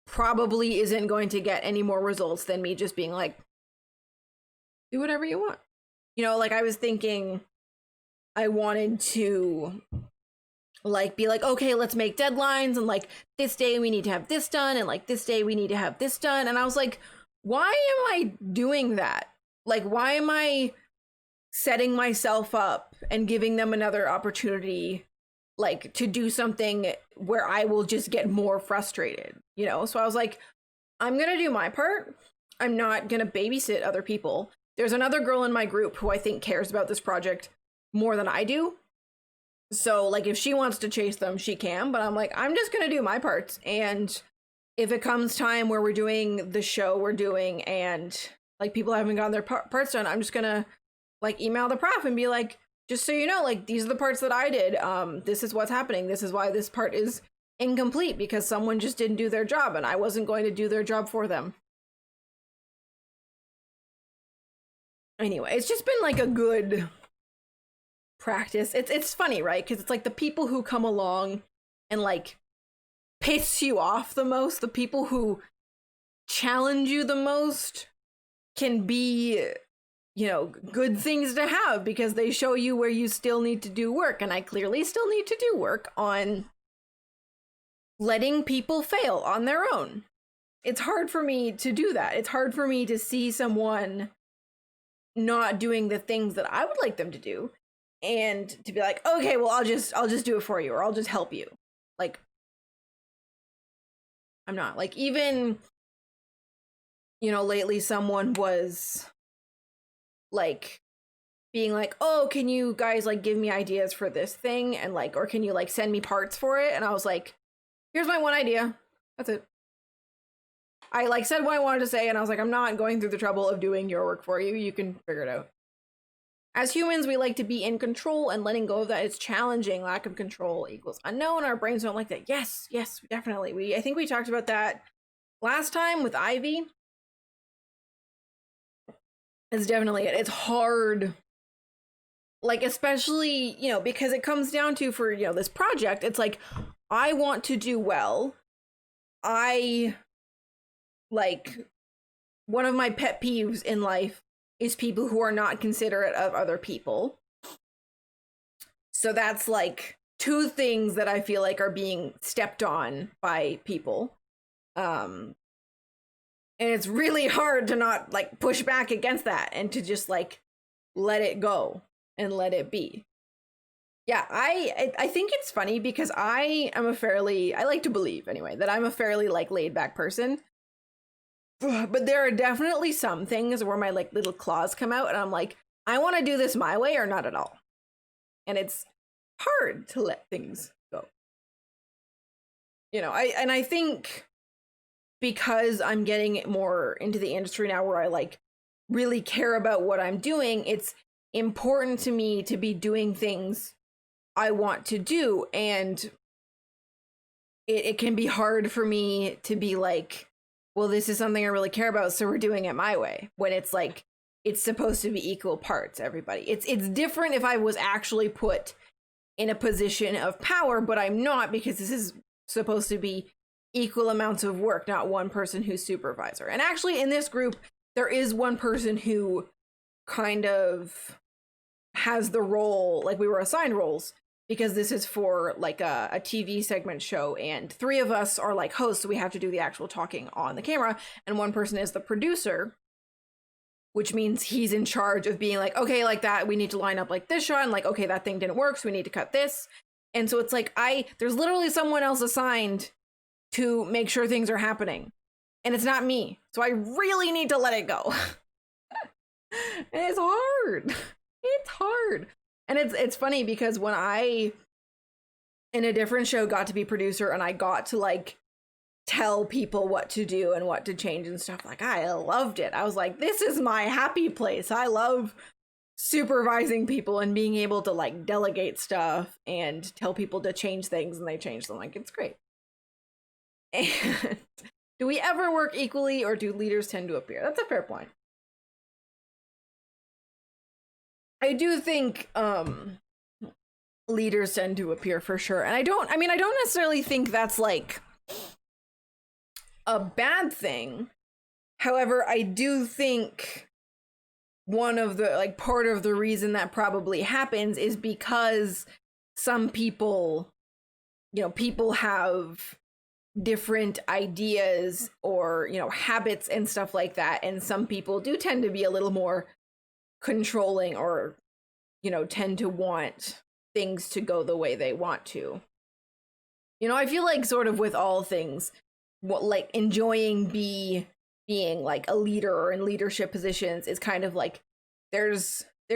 probably isn't going to get any more results than me just being like, do whatever you want. You know, like, I was thinking I wanted to, like, be like, okay, let's make deadlines, and like, this day we need to have this done, and like, this day we need to have this done. And I was like, why am I doing that? Like, why am I setting myself up and giving them another opportunity, like, to do something where I will just get more frustrated, you know? So I was like, I'm gonna do my part. I'm not gonna babysit other people. There's another girl in my group who I think cares about this project more than I do. So, like, if she wants to chase them, she can, but I'm like, I'm just gonna do my parts. And if it comes time where we're doing the show we're doing and, like, people haven't gotten their parts done, I'm just gonna, like email the prof and be like, just so you know, like these are the parts that I did. This is what's happening. This is why this part is incomplete, because someone just didn't do their job and I wasn't going to do their job for them. Anyway, it's just been like a good practice. It's funny, right? Because it's like the people who come along and like piss you off the most, the people who challenge you the most, can be, you know, good things to have because they show you where you still need to do work. And I clearly still need to do work on letting people fail on their own. It's hard for me to do that. It's hard for me to see someone not doing the things that I would like them to do and to be like, okay, well, I'll just do it for you, or I'll just help you. Like, I'm not. Like, even, you know, lately someone was like being like, oh, can you guys like give me ideas for this thing, and like, or can you like send me parts for it? And I was like, here's my one idea, that's it. I like said what I wanted to say, and I was like, I'm not going through the trouble of doing your work for you. You can figure it out. As humans, we like to be in control, and letting go of that is challenging. Lack of control equals unknown. Our brains don't like that. Yes, definitely. I think we talked about that last time with Ivy. It's definitely it. It's hard, like, especially, you know, because it comes down to, for, you know, this project, it's like, I want to do well. Like, one of my pet peeves in life is people who are not considerate of other people. So that's like two things that I feel like are being stepped on by people. And it's really hard to not like push back against that and to just like let it go and let it be. Yeah, I think it's funny because I like to believe anyway that I'm a fairly like laid back person. But there are definitely some things where my like little claws come out and I'm like, I want to do this my way or not at all. And it's hard to let things go. You know, I think because I'm getting more into the industry now where I like really care about what I'm doing, it's important to me to be doing things I want to do. And it can be hard for me to be like, well, this is something I really care about, so we're doing it my way, when it's like, it's supposed to be equal parts, everybody. It's different if I was actually put in a position of power, but I'm not, because this is supposed to be equal amounts of work, not one person who's supervisor. And actually in this group, there is one person who kind of has the role, like we were assigned roles, because this is for like a TV segment show, and three of us are like hosts, so we have to do the actual talking on the camera, and one person is the producer, which means he's in charge of being like, okay, like that, we need to line up like this shot, and like, okay, that thing didn't work, so we need to cut this. And so it's like, there's literally someone else assigned to make sure things are happening, and it's not me, so I really need to let it go. And it's hard. It's hard. And it's funny because when I, in a different show, got to be producer and I got to like tell people what to do and what to change and stuff, like I loved it. I was like, this is my happy place. I love supervising people and being able to like delegate stuff and tell people to change things and they change them. Like, it's great. And do we ever work equally, or do leaders tend to appear? That's a fair point. I do think leaders tend to appear for sure. And I don't necessarily think that's like a bad thing. However, I do think one of the like part of the reason that probably happens is because some people, you know, people have different ideas or, you know, habits and stuff like that. And some people do tend to be a little more controlling, or, you know, tend to want things to go the way they want to. You know, I feel like sort of with all things, what like enjoying being like a leader or in leadership positions is kind of like there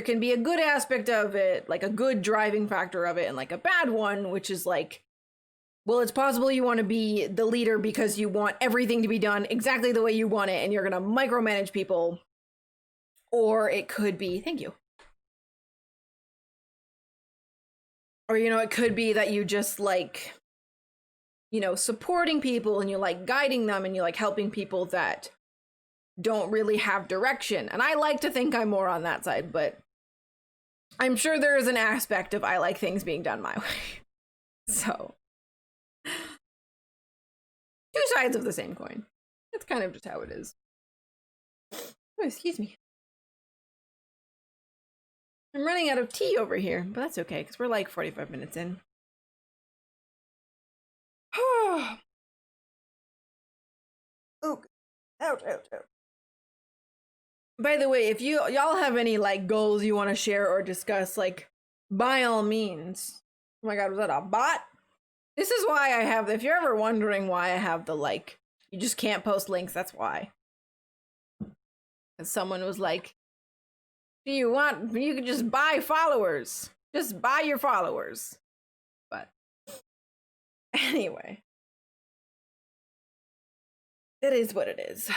can be a good aspect of it, like a good driving factor of it, and like a bad one, which is like, well, it's possible you want to be the leader because you want everything to be done exactly the way you want it and you're going to micromanage people. Or it could be, thank you. Or, you know, it could be that you just like, you know, supporting people and you like guiding them and you like helping people that don't really have direction. And I like to think I'm more on that side, but I'm sure there is an aspect of I like things being done my way. So, two sides of the same coin. That's kind of just how it is. Oh, excuse me. I'm running out of tea over here, but that's okay because we're like 45 minutes in. Oh, ouch, ouch, ouch. By the way, if y'all have any like goals you want to share or discuss, like by all means. Oh my god, was that a bot? This is why I have, if you're ever wondering why I have the like, you just can't post links, that's why. And someone was like, do you want, you could just buy followers. Just buy your followers. But anyway. It is what it is.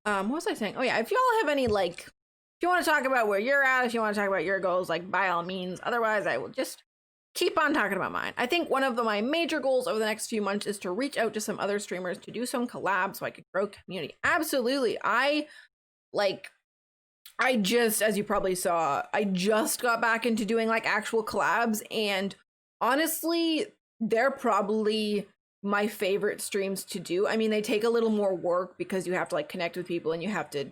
What was I saying? Oh yeah, if y'all have any like, if you want to talk about where you're at, if you want to talk about your goals, like by all means. Otherwise, I will just keep on talking about mine. I think one of my major goals over the next few months is to reach out to some other streamers to do some collabs so I could grow community. Absolutely. I just, as you probably saw, I just got back into doing like actual collabs, and honestly, they're probably my favorite streams to do. I mean, they take a little more work because you have to like connect with people and you have to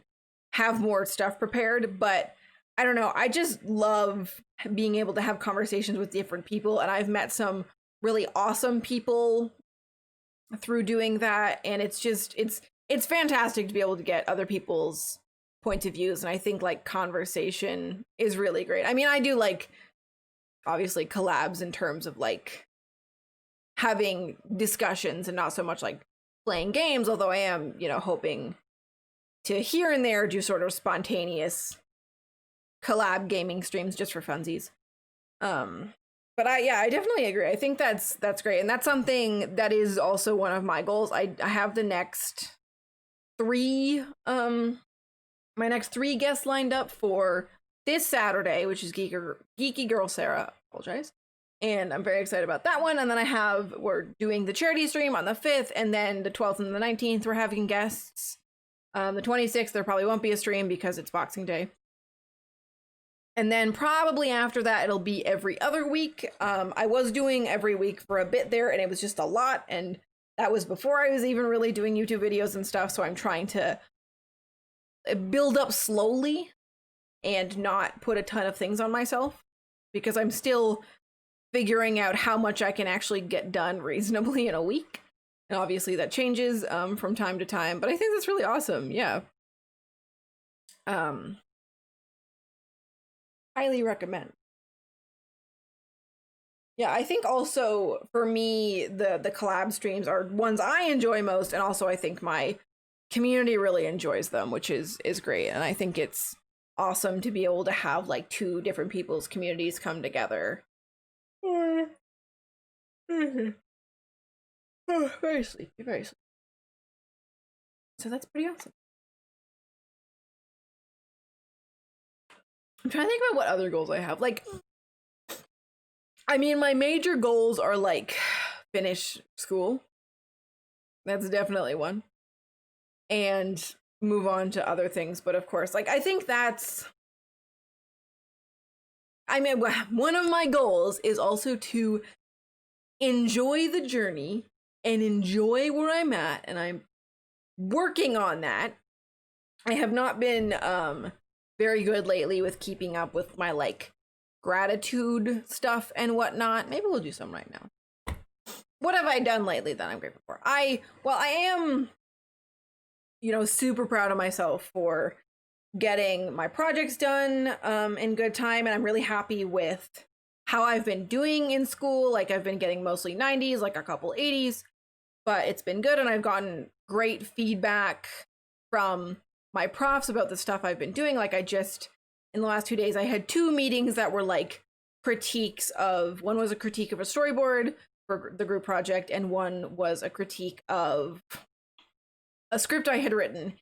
have more stuff prepared, but I don't know, I just love being able to have conversations with different people, and I've met some really awesome people through doing that, and it's just it's fantastic to be able to get other people's points of views, and I think like conversation is really great. I mean, I do like obviously collabs in terms of like having discussions and not so much like playing games, although I am, you know, hoping to here and there do sort of spontaneous collab gaming streams just for funsies. But I definitely agree. I think that's great, and that's something that is also one of my goals. I have the next 3 my next 3 guests lined up for this Saturday, which is Geeky Girl Sarah. Apologize. And I'm very excited about that one. And then we're doing the charity stream on the 5th, and then the 12th and the 19th, we're having guests. The 26th, there probably won't be a stream because it's Boxing Day. And then probably after that, it'll be every other week. I was doing every week for a bit there, and it was just a lot. And that was before I was even really doing YouTube videos and stuff. So I'm trying to build up slowly and not put a ton of things on myself, because I'm still figuring out how much I can actually get done reasonably in a week. And obviously that changes from time to time, but I think that's really awesome. Yeah. Highly recommend. Yeah, I think also for me, the collab streams are ones I enjoy most, and also I think my community really enjoys them, which is great. And I think it's awesome to be able to have like 2 different people's communities come together. Oh, very sleepy, very sleepy. So that's pretty awesome. I'm trying to think about what other goals I have. Like, I mean, my major goals are like finish school. That's definitely one. And move on to other things. But of course, like, I think one of my goals is also to enjoy the journey and enjoy where I'm at, and I'm working on that. I have not been very good lately with keeping up with my like gratitude stuff and whatnot. Maybe we'll do some right now. What have I done lately that I'm grateful for? I am, you know, super proud of myself for getting my projects done in good time, and I'm really happy with how I've been doing in school. Like, I've been getting mostly 90s, like a couple 80s, but it's been good, and I've gotten great feedback from my profs about the stuff I've been doing. Like, in the last 2 days, I had 2 meetings that were like critiques of, one was a critique of a storyboard for the group project, and one was a critique of a script I had written,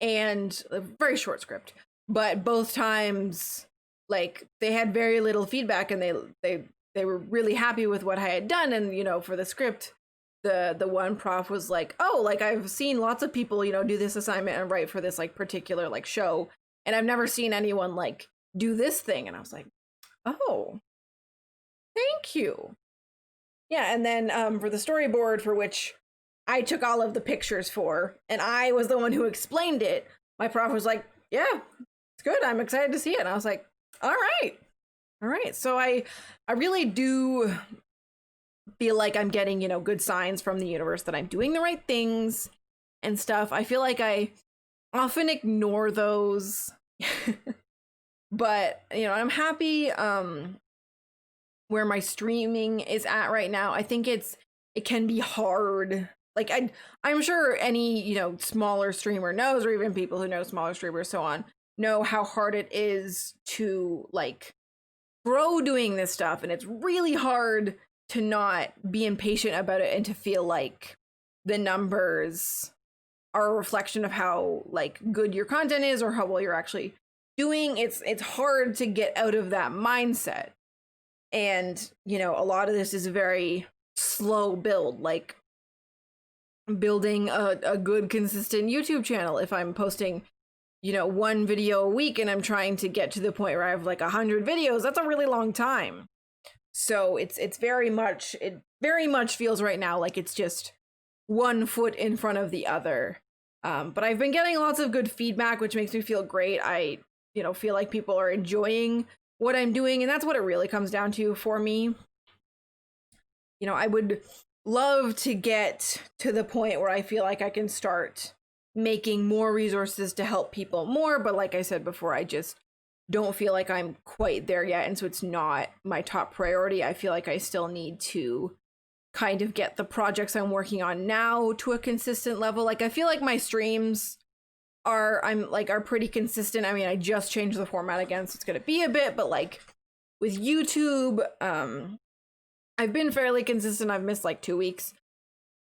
and a very short script, but both times, like, they had very little feedback, and they they were really happy with what I had done. And, you know, for the script, the one prof was like, oh, like I've seen lots of people, you know, do this assignment and write for this like particular like show, and I've never seen anyone like do this thing. And I was like, oh, thank you. Yeah, and then for the storyboard, for which I took all of the pictures for, and I was the one who explained it, my prof was like, yeah, it's good, I'm excited to see it. And I was like, all right. So I really do feel like I'm getting, you know, good signs from the universe that I'm doing the right things and stuff. I feel like I often ignore those. But, you know, I'm happy where my streaming is at right now. I think it can be hard. Like I'm sure any, you know, smaller streamer knows, or even people who know smaller streamers, so on, know how hard it is to like grow doing this stuff. And it's really hard to not be impatient about it and to feel like the numbers are a reflection of how like good your content is or how well you're actually doing. It's hard to get out of that mindset. And, you know, a lot of this is a very slow build, like building a good consistent YouTube channel. If I'm posting, you know, one video a week and I'm trying to get to the point where I have like 100 videos, that's a really long time. So it very much feels right now like it's just one foot in front of the other. But I've been getting lots of good feedback, which makes me feel great. I, you know, feel like people are enjoying what I'm doing, and that's what it really comes down to for me. You know, I would love to get to the point where I feel like I can start making more resources to help people more, but like I said before, I just don't feel like I'm quite there yet, and so it's not my top priority. I feel like I still need to kind of get the projects I'm working on now to a consistent level. Like I feel like my streams are pretty consistent. I mean, I just changed the format again, so it's gonna be a bit, but like with YouTube, I've been fairly consistent. I've missed like 2 weeks,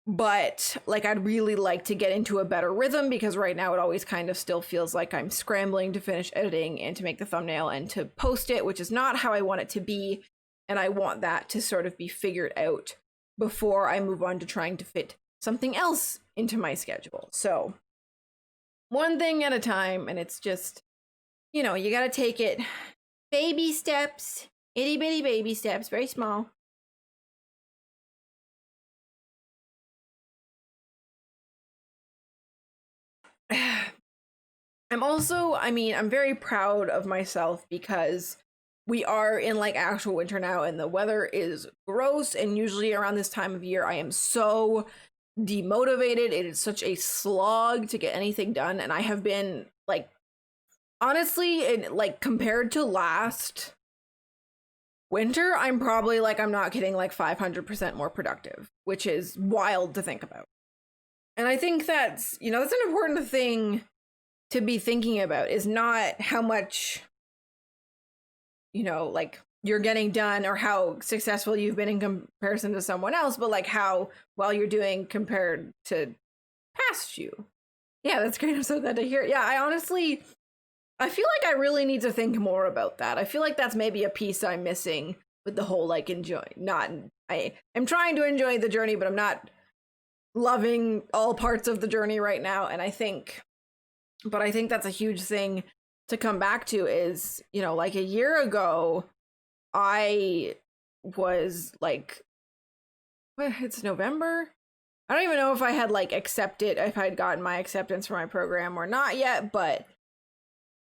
but like I'd really like to get into a better rhythm, because right now it always kind of still feels like I'm scrambling to finish editing and to make the thumbnail and to post it, which is not how I want it to be. And I want that to sort of be figured out before I move on to trying to fit something else into my schedule. So one thing at a time, and it's just, you know, you gotta take it baby steps, itty bitty baby steps, very small. I'm very proud of myself because we are in like actual winter now and the weather is gross, and usually around this time of year I am so demotivated. It is such a slog to get anything done, and I have been like, honestly, like compared to last winter, I'm probably like, I'm not kidding, like 500% more productive, which is wild to think about. And I think that's, you know, that's an important thing to be thinking about, is not how much, you know, like you're getting done or how successful you've been in comparison to someone else, but like how well you're doing compared to past you. Yeah, that's great. I'm so glad to hear. Yeah, I feel like I really need to think more about that. I feel like that's maybe a piece I'm missing with the whole like I'm trying to enjoy the journey, but I'm not loving all parts of the journey right now. And I think that's a huge thing to come back to is, you know, like a year ago, I was like, it's November. I don't even know if I had like accepted, if I'd gotten my acceptance for my program or not yet, but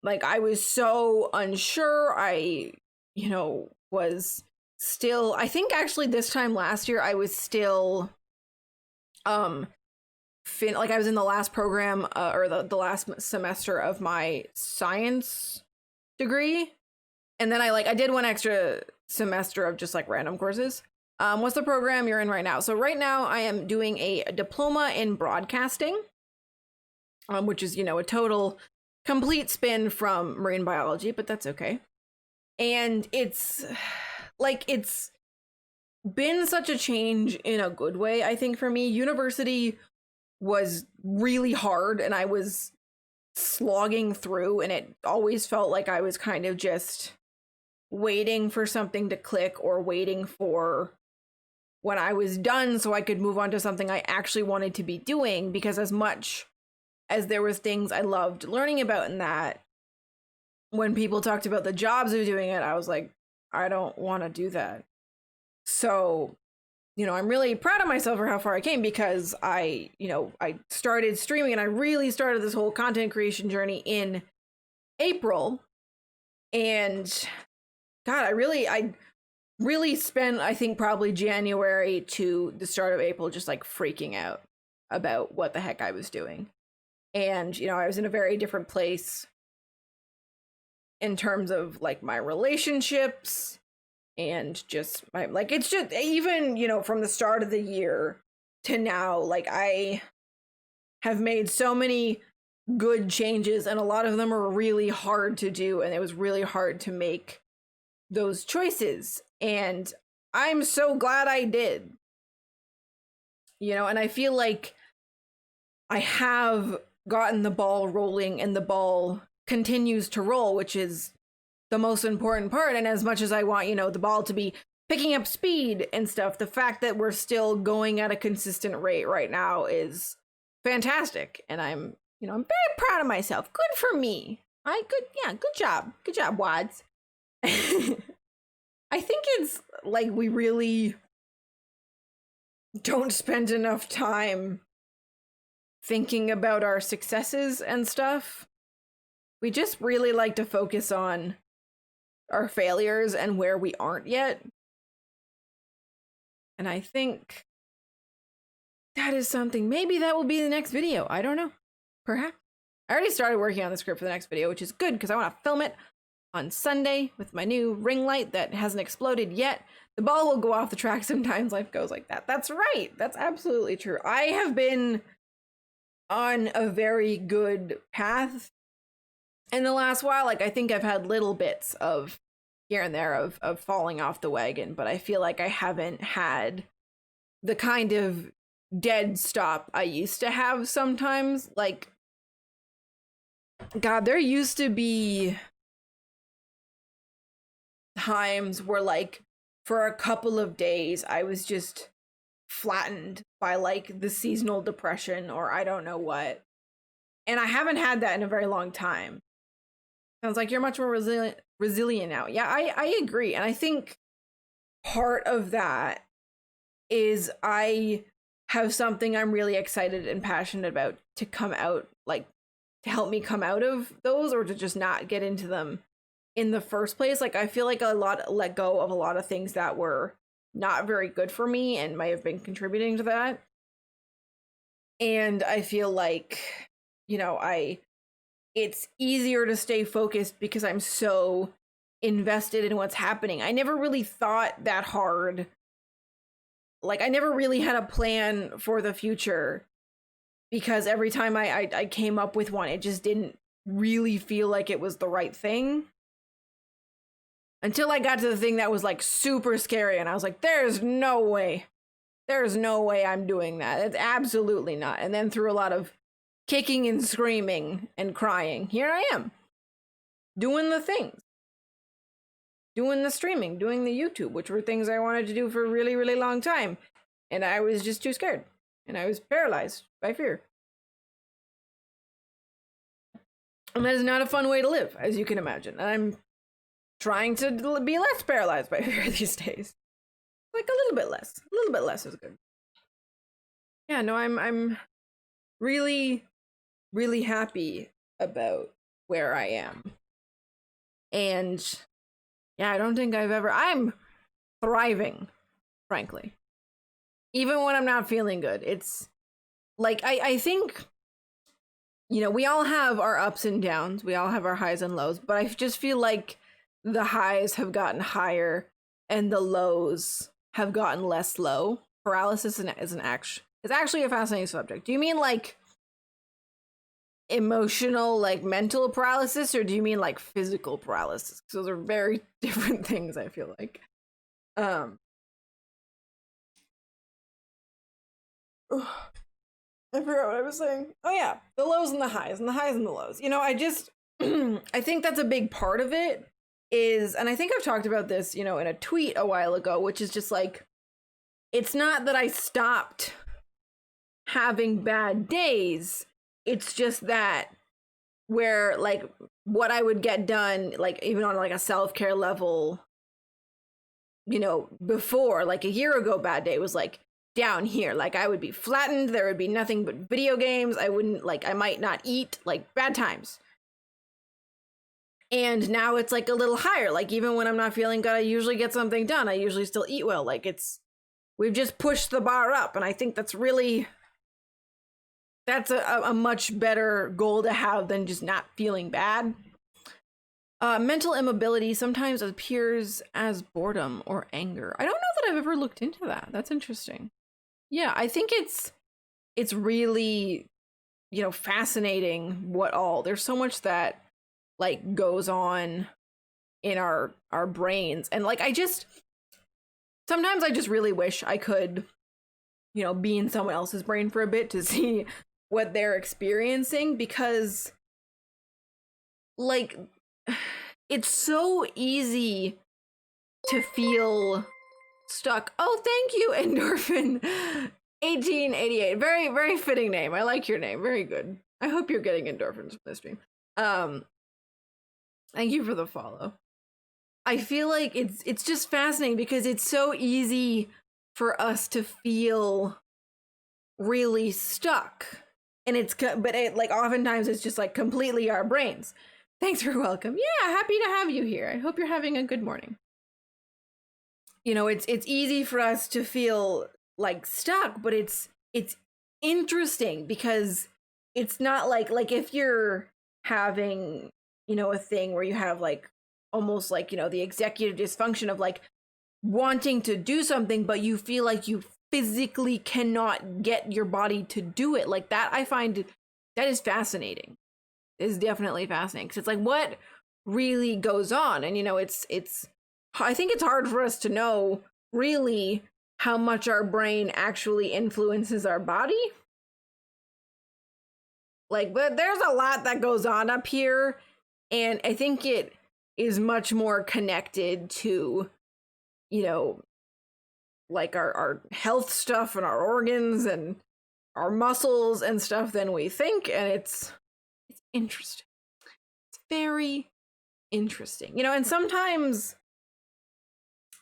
like I was so unsure. I, you know, was still, I think actually this time last year, I was still, like I was in the last program or the last semester of my science degree, and then I did one extra semester of just like random courses. What's the program you're in right now? So right now I am doing a diploma in broadcasting, which is, you know, a total complete spin from marine biology, but that's okay. And it's been such a change in a good way, I think, for me. University was really hard and I was slogging through, and it always felt like I was kind of just waiting for something to click or waiting for when I was done so I could move on to something I actually wanted to be doing, because as much as there was things I loved learning about in that, when people talked about the jobs of doing it, I was like, I don't want to do that. So, I'm really proud of myself for how far I came, because I started streaming, and I really started this whole content creation journey in April. And God, I really spent, I think, probably January to the start of April just like freaking out about what the heck I was doing. And, I was in a very different place in terms of like my relationships and just my, like, it's just even, from the start of the year to now, like I have made so many good changes, and a lot of them are really hard to do, and it was really hard to make those choices, and I'm so glad I did. And I feel like I have gotten the ball rolling, and the ball continues to roll, which is the most important part. And as much as I want, the ball to be picking up speed and stuff, the fact that we're still going at a consistent rate right now is fantastic. And I'm very proud of myself. Good for me. Good job. Good job, Wads. I think it's like we really don't spend enough time thinking about our successes and stuff. We just really like to focus on our failures and where we aren't yet. And I think that is something, maybe that will be the next video. I don't know. Perhaps. I already started working on the script for the next video, which is good because I want to film it on Sunday with my new ring light that hasn't exploded yet. The ball will go off the track sometimes. Life goes like that. That's right. That's absolutely true. I have been on a very good path in the last while. Like, I think I've had little bits of here and there of falling off the wagon, but I feel like I haven't had the kind of dead stop I used to have sometimes. Like, God, there used to be times where, like, for a couple of days I was just flattened by like the seasonal depression or I don't know what, and I haven't had that in a very long time. Sounds like you're much more resilient now. Yeah, I agree. And I think part of that is I have something I'm really excited and passionate about to come out, like to help me come out of those, or to just not get into them in the first place. Like, I feel like let go of a lot of things that were not very good for me and might have been contributing to that. And I feel like, it's easier to stay focused because I'm so invested in what's happening. I never really thought that hard. Like, I never really had a plan for the future because every time I came up with one, it just didn't really feel like it was the right thing. Until I got to the thing that was like super scary, and I was like, there's no way I'm doing that. It's absolutely not. And then through a lot of kicking and screaming and crying, here I am doing the things, doing the streaming, doing the YouTube, which were things I wanted to do for a really, really long time. And I was just too scared, and I was paralyzed by fear. And that is not a fun way to live, as you can imagine. And I'm trying to be less paralyzed by fear these days. Like a little bit less is good. Yeah, no, I'm really, really happy about where I am. And yeah, I don't think I'm thriving, frankly. Even when I'm not feeling good. It's like, I think, we all have our ups and downs. We all have our highs and lows, but I just feel like the highs have gotten higher and the lows have gotten less low. Paralysis is actually a fascinating subject. Do you mean like emotional, like mental paralysis, or do you mean like physical paralysis? Because those are very different things, I feel like. I forgot what I was saying. Oh yeah, the lows and the highs, and the highs and the lows. I just I think that's a big part of it, is, and I think I've talked about this, in a tweet a while ago, which is just like, it's not that I stopped having bad days. It's just that where like what I would get done, like even on like a self-care level, before, like a year ago, bad day was like down here. Like I would be flattened. There would be nothing but video games. I might not eat, like bad times. And now it's like a little higher. Like even when I'm not feeling good, I usually get something done. I usually still eat well. Like we've just pushed the bar up. And I think that's a much better goal to have than just not feeling bad. Mental immobility sometimes appears as boredom or anger. I don't know that I've ever looked into that. That's interesting. Yeah, I think it's really, fascinating there's so much that like goes on in our brains. And like sometimes I just really wish I could, be in someone else's brain for a bit to see what they're experiencing, because like it's so easy to feel stuck. Oh, thank you, Endorphin 1888. Very, very fitting name. I like your name. Very good. I hope you're getting endorphins from this stream. Thank you for the follow. I feel like it's just fascinating because it's so easy for us to feel really stuck. And like oftentimes it's just like completely our brains. Thanks for welcome. Yeah, happy to have you here. I hope you're having a good morning. It's easy for us to feel like stuck, but it's interesting because it's not like if you're having, a thing where you have like almost like, the executive dysfunction of like wanting to do something, but you feel like you physically cannot get your body to do it. Like that, I find that is fascinating. It is definitely fascinating because it's like what really goes on. And, I think it's hard for us to know really how much our brain actually influences our body. Like, but there's a lot that goes on up here. And I think it is much more connected to, like our health stuff and our organs and our muscles and stuff than we think. And it's interesting. It's very interesting. And sometimes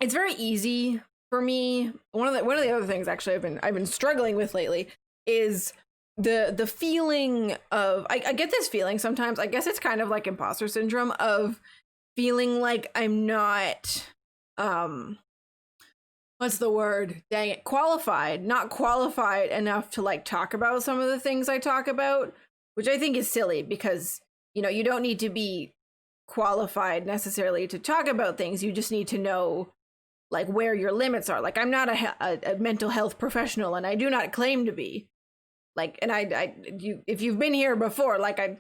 it's very easy for me. One of the other things actually I've been struggling with lately is the feeling of I get this feeling sometimes. I guess it's kind of like imposter syndrome of feeling like I'm not what's the word? Dang it, not qualified enough to like talk about some of the things I talk about, which I think is silly because you don't need to be qualified necessarily to talk about things. You just need to know like where your limits are. Like I'm not a mental health professional, and I do not claim to be. Like, and if you've been here before, like I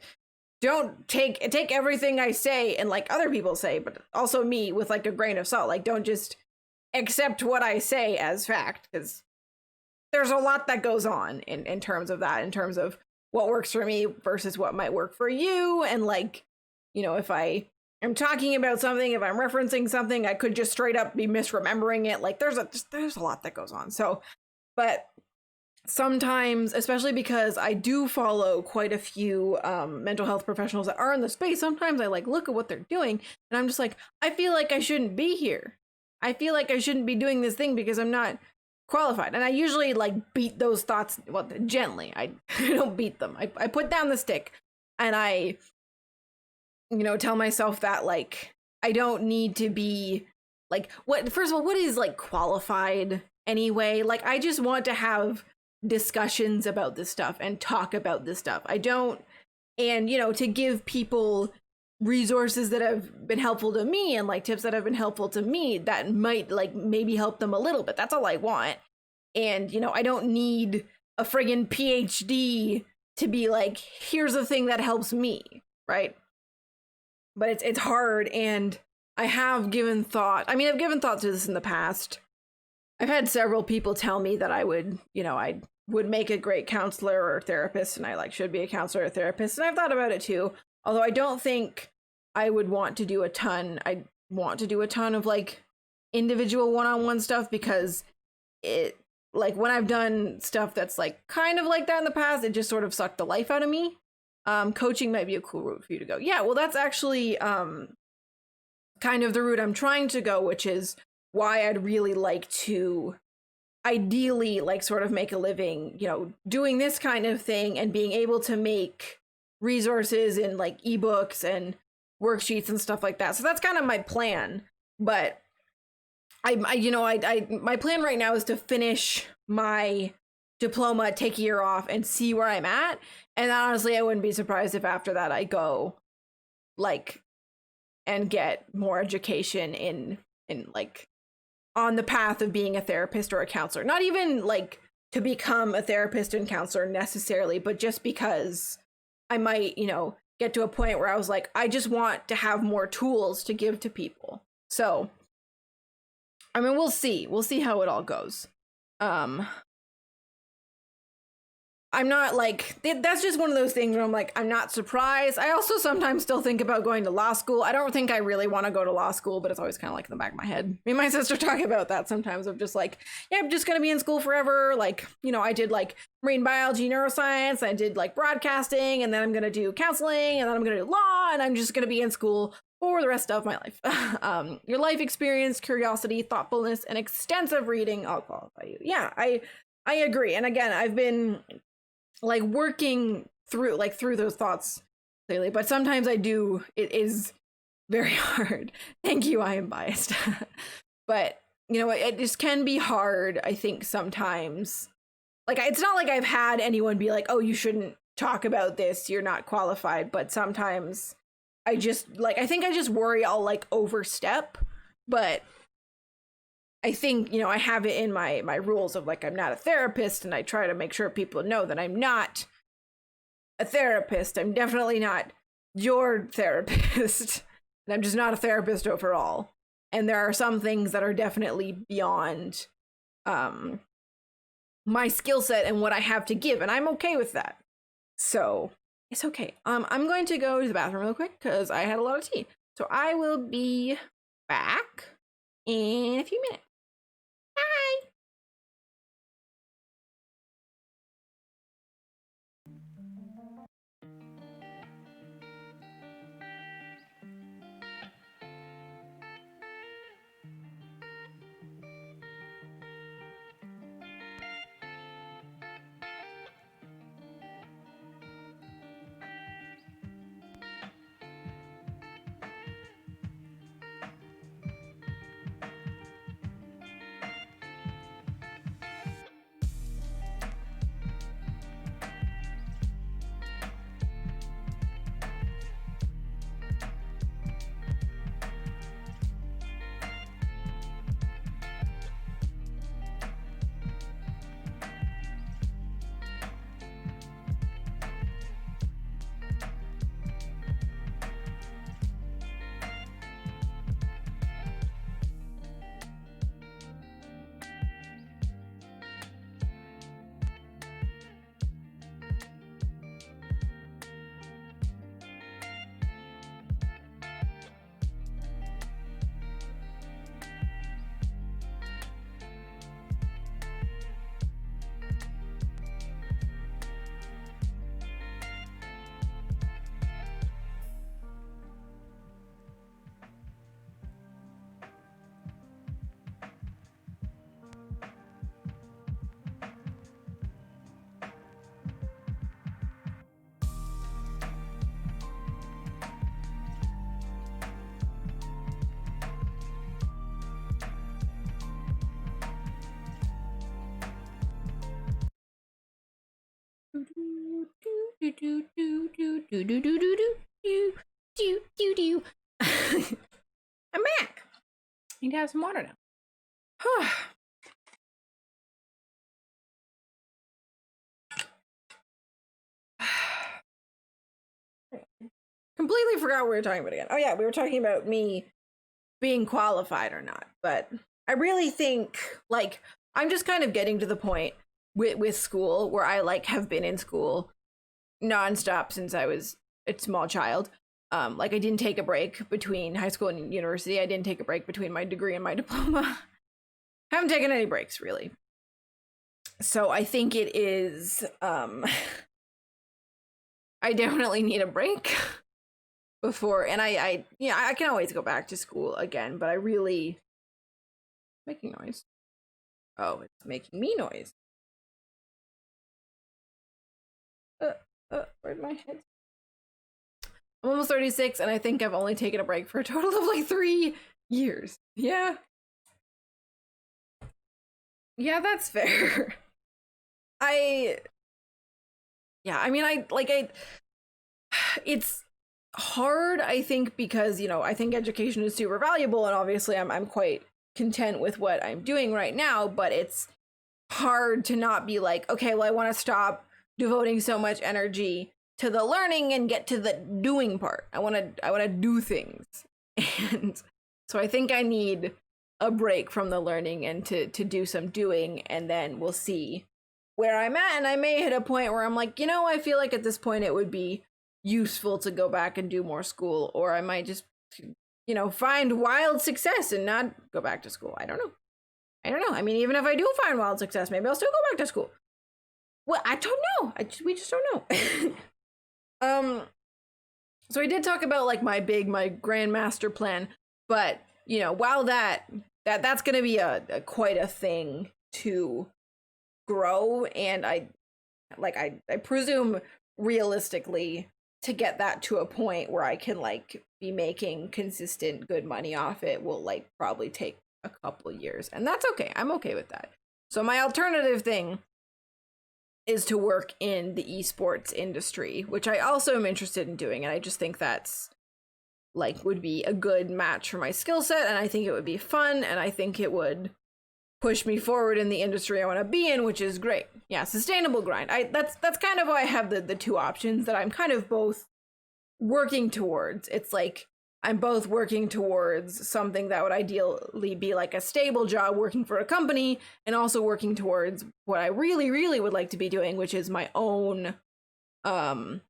don't take everything I say and like other people say, but also me with like a grain of salt. Like don't just accept what I say as fact, because there's a lot that goes on in terms of that, in terms of what works for me versus what might work for you. And like, if I am talking about something, if I'm referencing something, I could just straight up be misremembering it. Like there's a lot that goes on. So, but sometimes, especially because I do follow quite a few mental health professionals that are in the space, sometimes I like look at what they're doing and I'm just like, I feel like I shouldn't be here. I feel like I shouldn't be doing this thing because I'm not qualified. And I usually like beat those thoughts, well, gently. I don't beat them. I put down the stick and I, tell myself that like, I don't need to be like, first of all, what is like qualified anyway? Like, I just want to have discussions about this stuff and talk about this stuff. I don't, and to give people resources that have been helpful to me and like tips that have been helpful to me that might like maybe help them a little bit. That's all I want. And I don't need a friggin' PhD to be like, here's the thing that helps me, right? But it's hard, and I have given thought. I mean, I've given thought to this in the past. I've had several people tell me that I would, I would make a great counselor or therapist, and I like should be a counselor or therapist. And I've thought about it too. Although I don't think I would want to do a ton. I want to do a ton of like individual one-on-one stuff, because it, like, when I've done stuff that's like kind of like that in the past, it just sort of sucked the life out of me. Coaching might be a cool route for you to go. Yeah, well, that's actually kind of the route I'm trying to go, which is why I'd really like to ideally like sort of make a living, you know, doing this kind of thing and being able to make resources and like ebooks and worksheets and stuff like that. So that's kind of my plan. But I my plan right now is to finish my diploma, take a year off, and see where I'm at. And honestly, I wouldn't be surprised if after that I go like and get more education in like on the path of being a therapist or a counselor. Not even like to become a therapist and counselor necessarily, but just because I might, you know, get to a point where I was like, I just want to have more tools to give to people. So, I mean, we'll see. We'll see how it all goes. I'm not like, that's just one of those things where I'm like, I'm not surprised. I also sometimes still think about going to law school. I don't think I really want to go to law school, but it's always kind of like in the back of my head. Me and my sister talk about that sometimes, of just like, yeah, I'm just going to be in school forever. Like, you know, I did like marine biology, neuroscience, I did like broadcasting, and then I'm going to do counseling, and then I'm going to do law, and I'm just going to be in school for the rest of my life. Your life experience, curiosity, thoughtfulness, and extensive reading all qualify you. Yeah, I agree. And again, I've been like working through those thoughts clearly, but sometimes it is very hard. Thank you, I am biased. But you know, it just can be hard, I think, sometimes. Like, it's not like I've had anyone be like, oh, you shouldn't talk about this, you're not qualified, but sometimes I just like, I think I just worry I'll like overstep. But I think, you know, I have it in my rules of like, I'm not a therapist, and I try to make sure people know that I'm not a therapist. I'm definitely not your therapist. And I'm just not a therapist overall. And there are some things that are definitely beyond my skill set and what I have to give, and I'm okay with that. So it's okay. I'm going to go to the bathroom real quick because I had a lot of tea. So I will be back in a few minutes. Bye. I'm back. Need to have some water now. Completely forgot what we were talking about again. Oh yeah, we were talking about me being qualified or not. But I really think, like, I'm just kind of getting to the point with school where I like have been in school nonstop since I was a small child. Like I didn't take a break between high school and university. I didn't take a break between my degree and my diploma. Haven't taken any breaks really. So I think it is, I definitely need a break before, and I can always go back to school again, but I really, making noise. Oh, it's making me noise. Where'd my head? I'm almost 36, and I think I've only taken a break for a total of like 3 years. Yeah. Yeah, that's fair. It's hard, I think, because, I think education is super valuable, and obviously I'm quite content with what I'm doing right now, but it's hard to not be like, okay, well, I want to stop devoting so much energy to the learning and get to the doing part. I want to do things. And so I think I need a break from the learning and to do some doing, and then we'll see where I'm at. And I may hit a point where I'm like, I feel like at this point it would be useful to go back and do more school, or I might just, find wild success and not go back to school. I don't know. I mean, even if I do find wild success, maybe I'll still go back to school. Well, I don't know. We just don't know. So I did talk about like my grand master plan, but while that's going to be a quite a thing to grow, and I presume realistically to get that to a point where I can like be making consistent good money off it will like probably take a couple years, and that's okay. I'm okay with that. So my alternative thing is to work in the esports industry, which I also am interested in doing, and I just think that's like would be a good match for my skill set, and I think it would be fun, and I think it would push me forward in the industry I want to be in, which is great. Yeah, sustainable grind. That's kind of why I have the two options that I'm kind of both working towards. It's like I'm both working towards something that would ideally be like a stable job working for a company, and also working towards what I really, really would like to be doing, which is my own thing.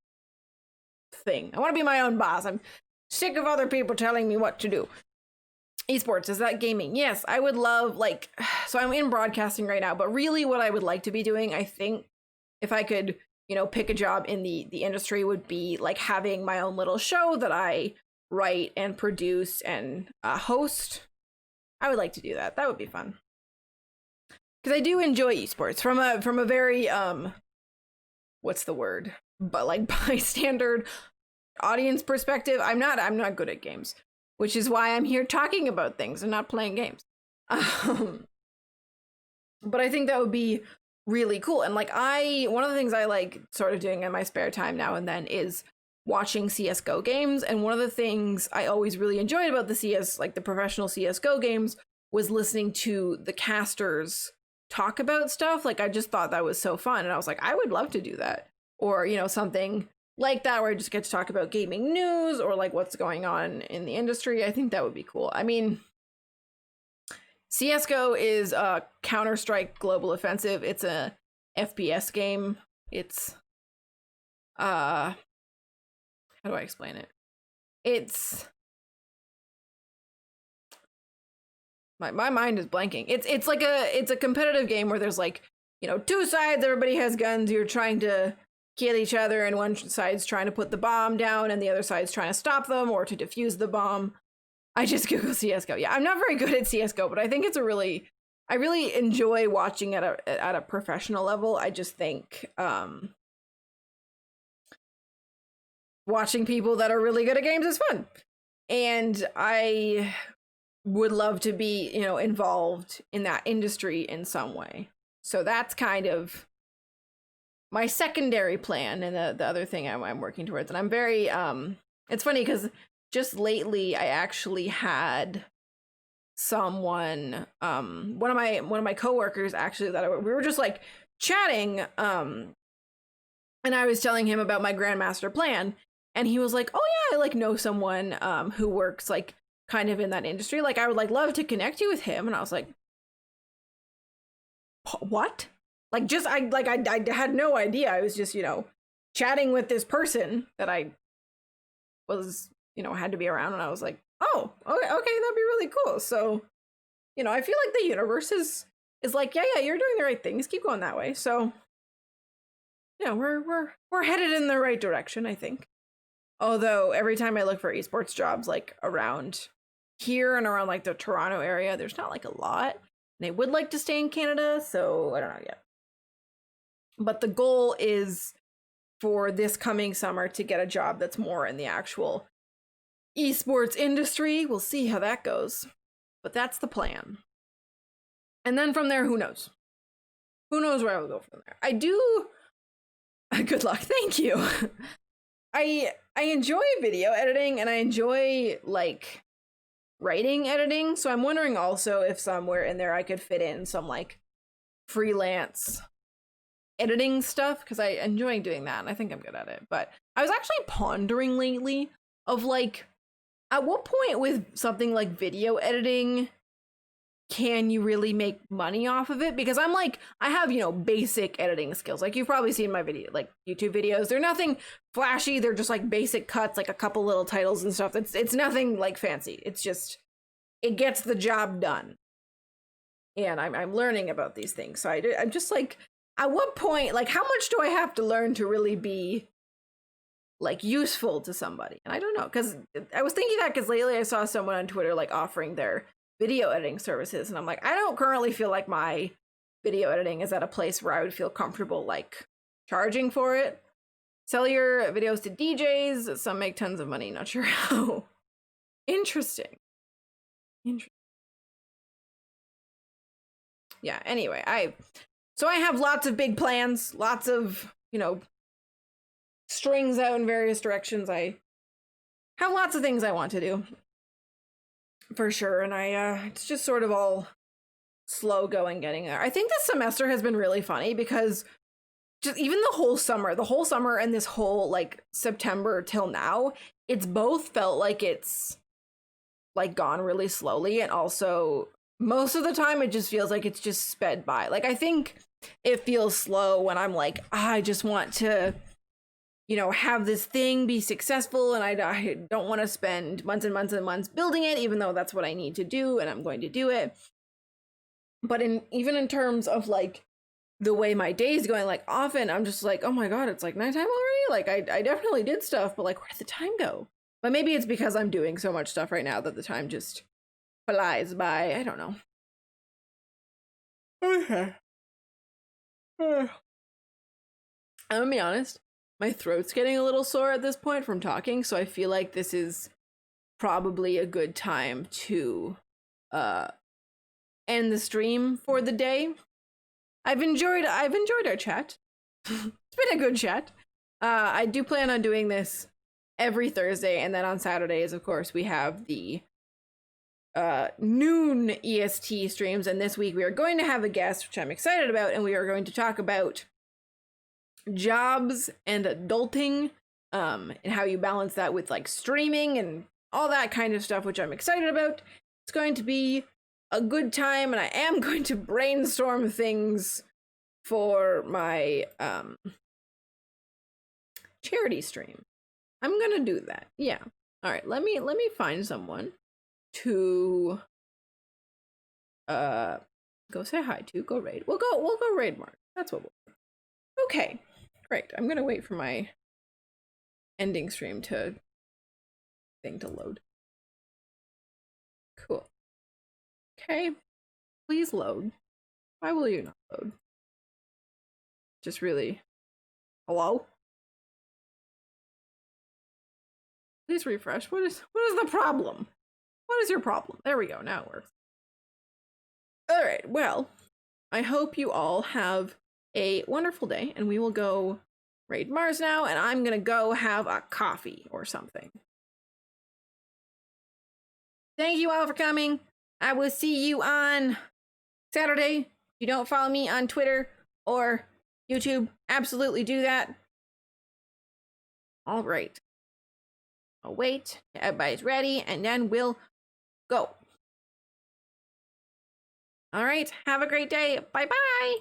I want to be my own boss. I'm sick of other people telling me what to do. Esports, is that gaming? Yes, I would love, like, so I'm in broadcasting right now, but really what I would like to be doing, I think, if I could, pick a job in the industry, would be like having my own little show that I write and produce and host. I would like to do that. That would be fun. Because I do enjoy esports from a very, what's the word? But like bystander audience perspective. I'm not good at games, which is why I'm here talking about things and not playing games. But I think that would be really cool. And like one of the things I like sort of doing in my spare time now and then is watching CSGO games. And one of the things I always really enjoyed about the professional CSGO games was listening to the casters talk about stuff. Like I just thought that was so fun. And I was like, I would love to do that. Or, something like that where I just get to talk about gaming news or like what's going on in the industry. I think that would be cool. I mean, CSGO is a Counter-Strike Global Offensive. It's a FPS game. It's how do I explain it? It's my mind is blanking. It's like it's a competitive game where there's like, two sides, everybody has guns, you're trying to kill each other, and one side's trying to put the bomb down and the other side's trying to stop them or to defuse the bomb. I just Google CSGO. Yeah, I'm not very good at CSGO, but I think I really enjoy watching at a professional level. I just think watching people that are really good at games is fun. And I would love to be, involved in that industry in some way. So that's kind of my secondary plan, and the other thing I'm working towards. And I'm very it's funny because just lately I actually had someone one of my coworkers actually that we were just like chatting and I was telling him about my grandmaster plan, and he was like, oh yeah, I like know someone who works like kind of in that industry, like I would like love to connect you with him. And I was like, what? Like just I had no idea. I was just chatting with this person that I was, had to be around, and I was like, oh, okay, that'd be really cool. So, I feel like the universe is like, yeah, you're doing the right things. Keep going that way. So, yeah, we're headed in the right direction, I think. Although every time I look for esports jobs like around here and around like the Toronto area, there's not like a lot. And I would like to stay in Canada, so I don't know yet. But the goal is for this coming summer to get a job that's more in the actual esports industry. We'll see how that goes. But that's the plan. And then from there, who knows? Who knows where I will go from there? I do. Good luck. Thank you. I enjoy video editing, and I enjoy like writing editing. So I'm wondering also if somewhere in there I could fit in some like freelance editing stuff, because I enjoy doing that and I think I'm good at it. But I was actually pondering lately of like, at what point with something like video editing can you really make money off of it? Because I'm like, I have, basic editing skills. Like, you've probably seen my video, like YouTube videos. They're nothing flashy. They're just like basic cuts, like a couple little titles and stuff. It's nothing like fancy. It's just, it gets the job done. And I'm learning about these things. So I'm just like, at what point, like, how much do I have to learn to really be like useful to somebody? And I don't know, because I was thinking that because lately I saw someone on Twitter like offering their video editing services, and I'm like, I don't currently feel like my video editing is at a place where I would feel comfortable like charging for it. Sell your videos to DJs. Some make tons of money. Not sure how. Interesting. Yeah, anyway, I have lots of big plans, lots of, strings out in various directions. I have lots of things I want to do. For sure, and it's just sort of all slow going getting there. I think this semester has been really funny because just even the whole summer and this whole like September till now, it's both felt like it's like gone really slowly, and also most of the time it just feels like it's just sped by. Like, I think it feels slow when I'm like, I just want to have this thing be successful, and I don't want to spend months and months and months building it, even though that's what I need to do and I'm going to do it. But even in terms of like the way my day's going, like often I'm just like, oh my god, it's like nighttime already. Like I definitely did stuff, but like, where did the time go? But maybe it's because I'm doing so much stuff right now that the time just flies by. I don't know. Okay. I'm gonna be honest. My throat's getting a little sore at this point from talking, so I feel like this is probably a good time to end the stream for the day. I've enjoyed our chat. It's been a good chat. I do plan on doing this every Thursday, and then on Saturdays, of course, we have the noon EST streams, and this week we are going to have a guest, which I'm excited about, and we are going to talk about jobs and adulting, and how you balance that with like streaming and all that kind of stuff, which I'm excited about. It's going to be a good time, and I am going to brainstorm things for my charity stream. I'm gonna do that. Yeah. All right, let me find someone to go say hi to, go raid. We'll go raid Mark. That's what we'll do. Okay. Great. I'm gonna wait for my ending stream thing to load. Cool. Okay. Please load. Why will you not load? Just really. Hello? Please refresh. What is the problem? What is your problem? There we go. Now it works. All right. Well, I hope you all have a wonderful day, and we will go raid Mars now, and I'm gonna go have a coffee or something. Thank you all for coming. I will see you on Saturday. If you don't follow me on Twitter or YouTube, absolutely do that. All right. I'll wait. Everybody's ready, and then we'll go. All right. Have a great day. Bye-bye.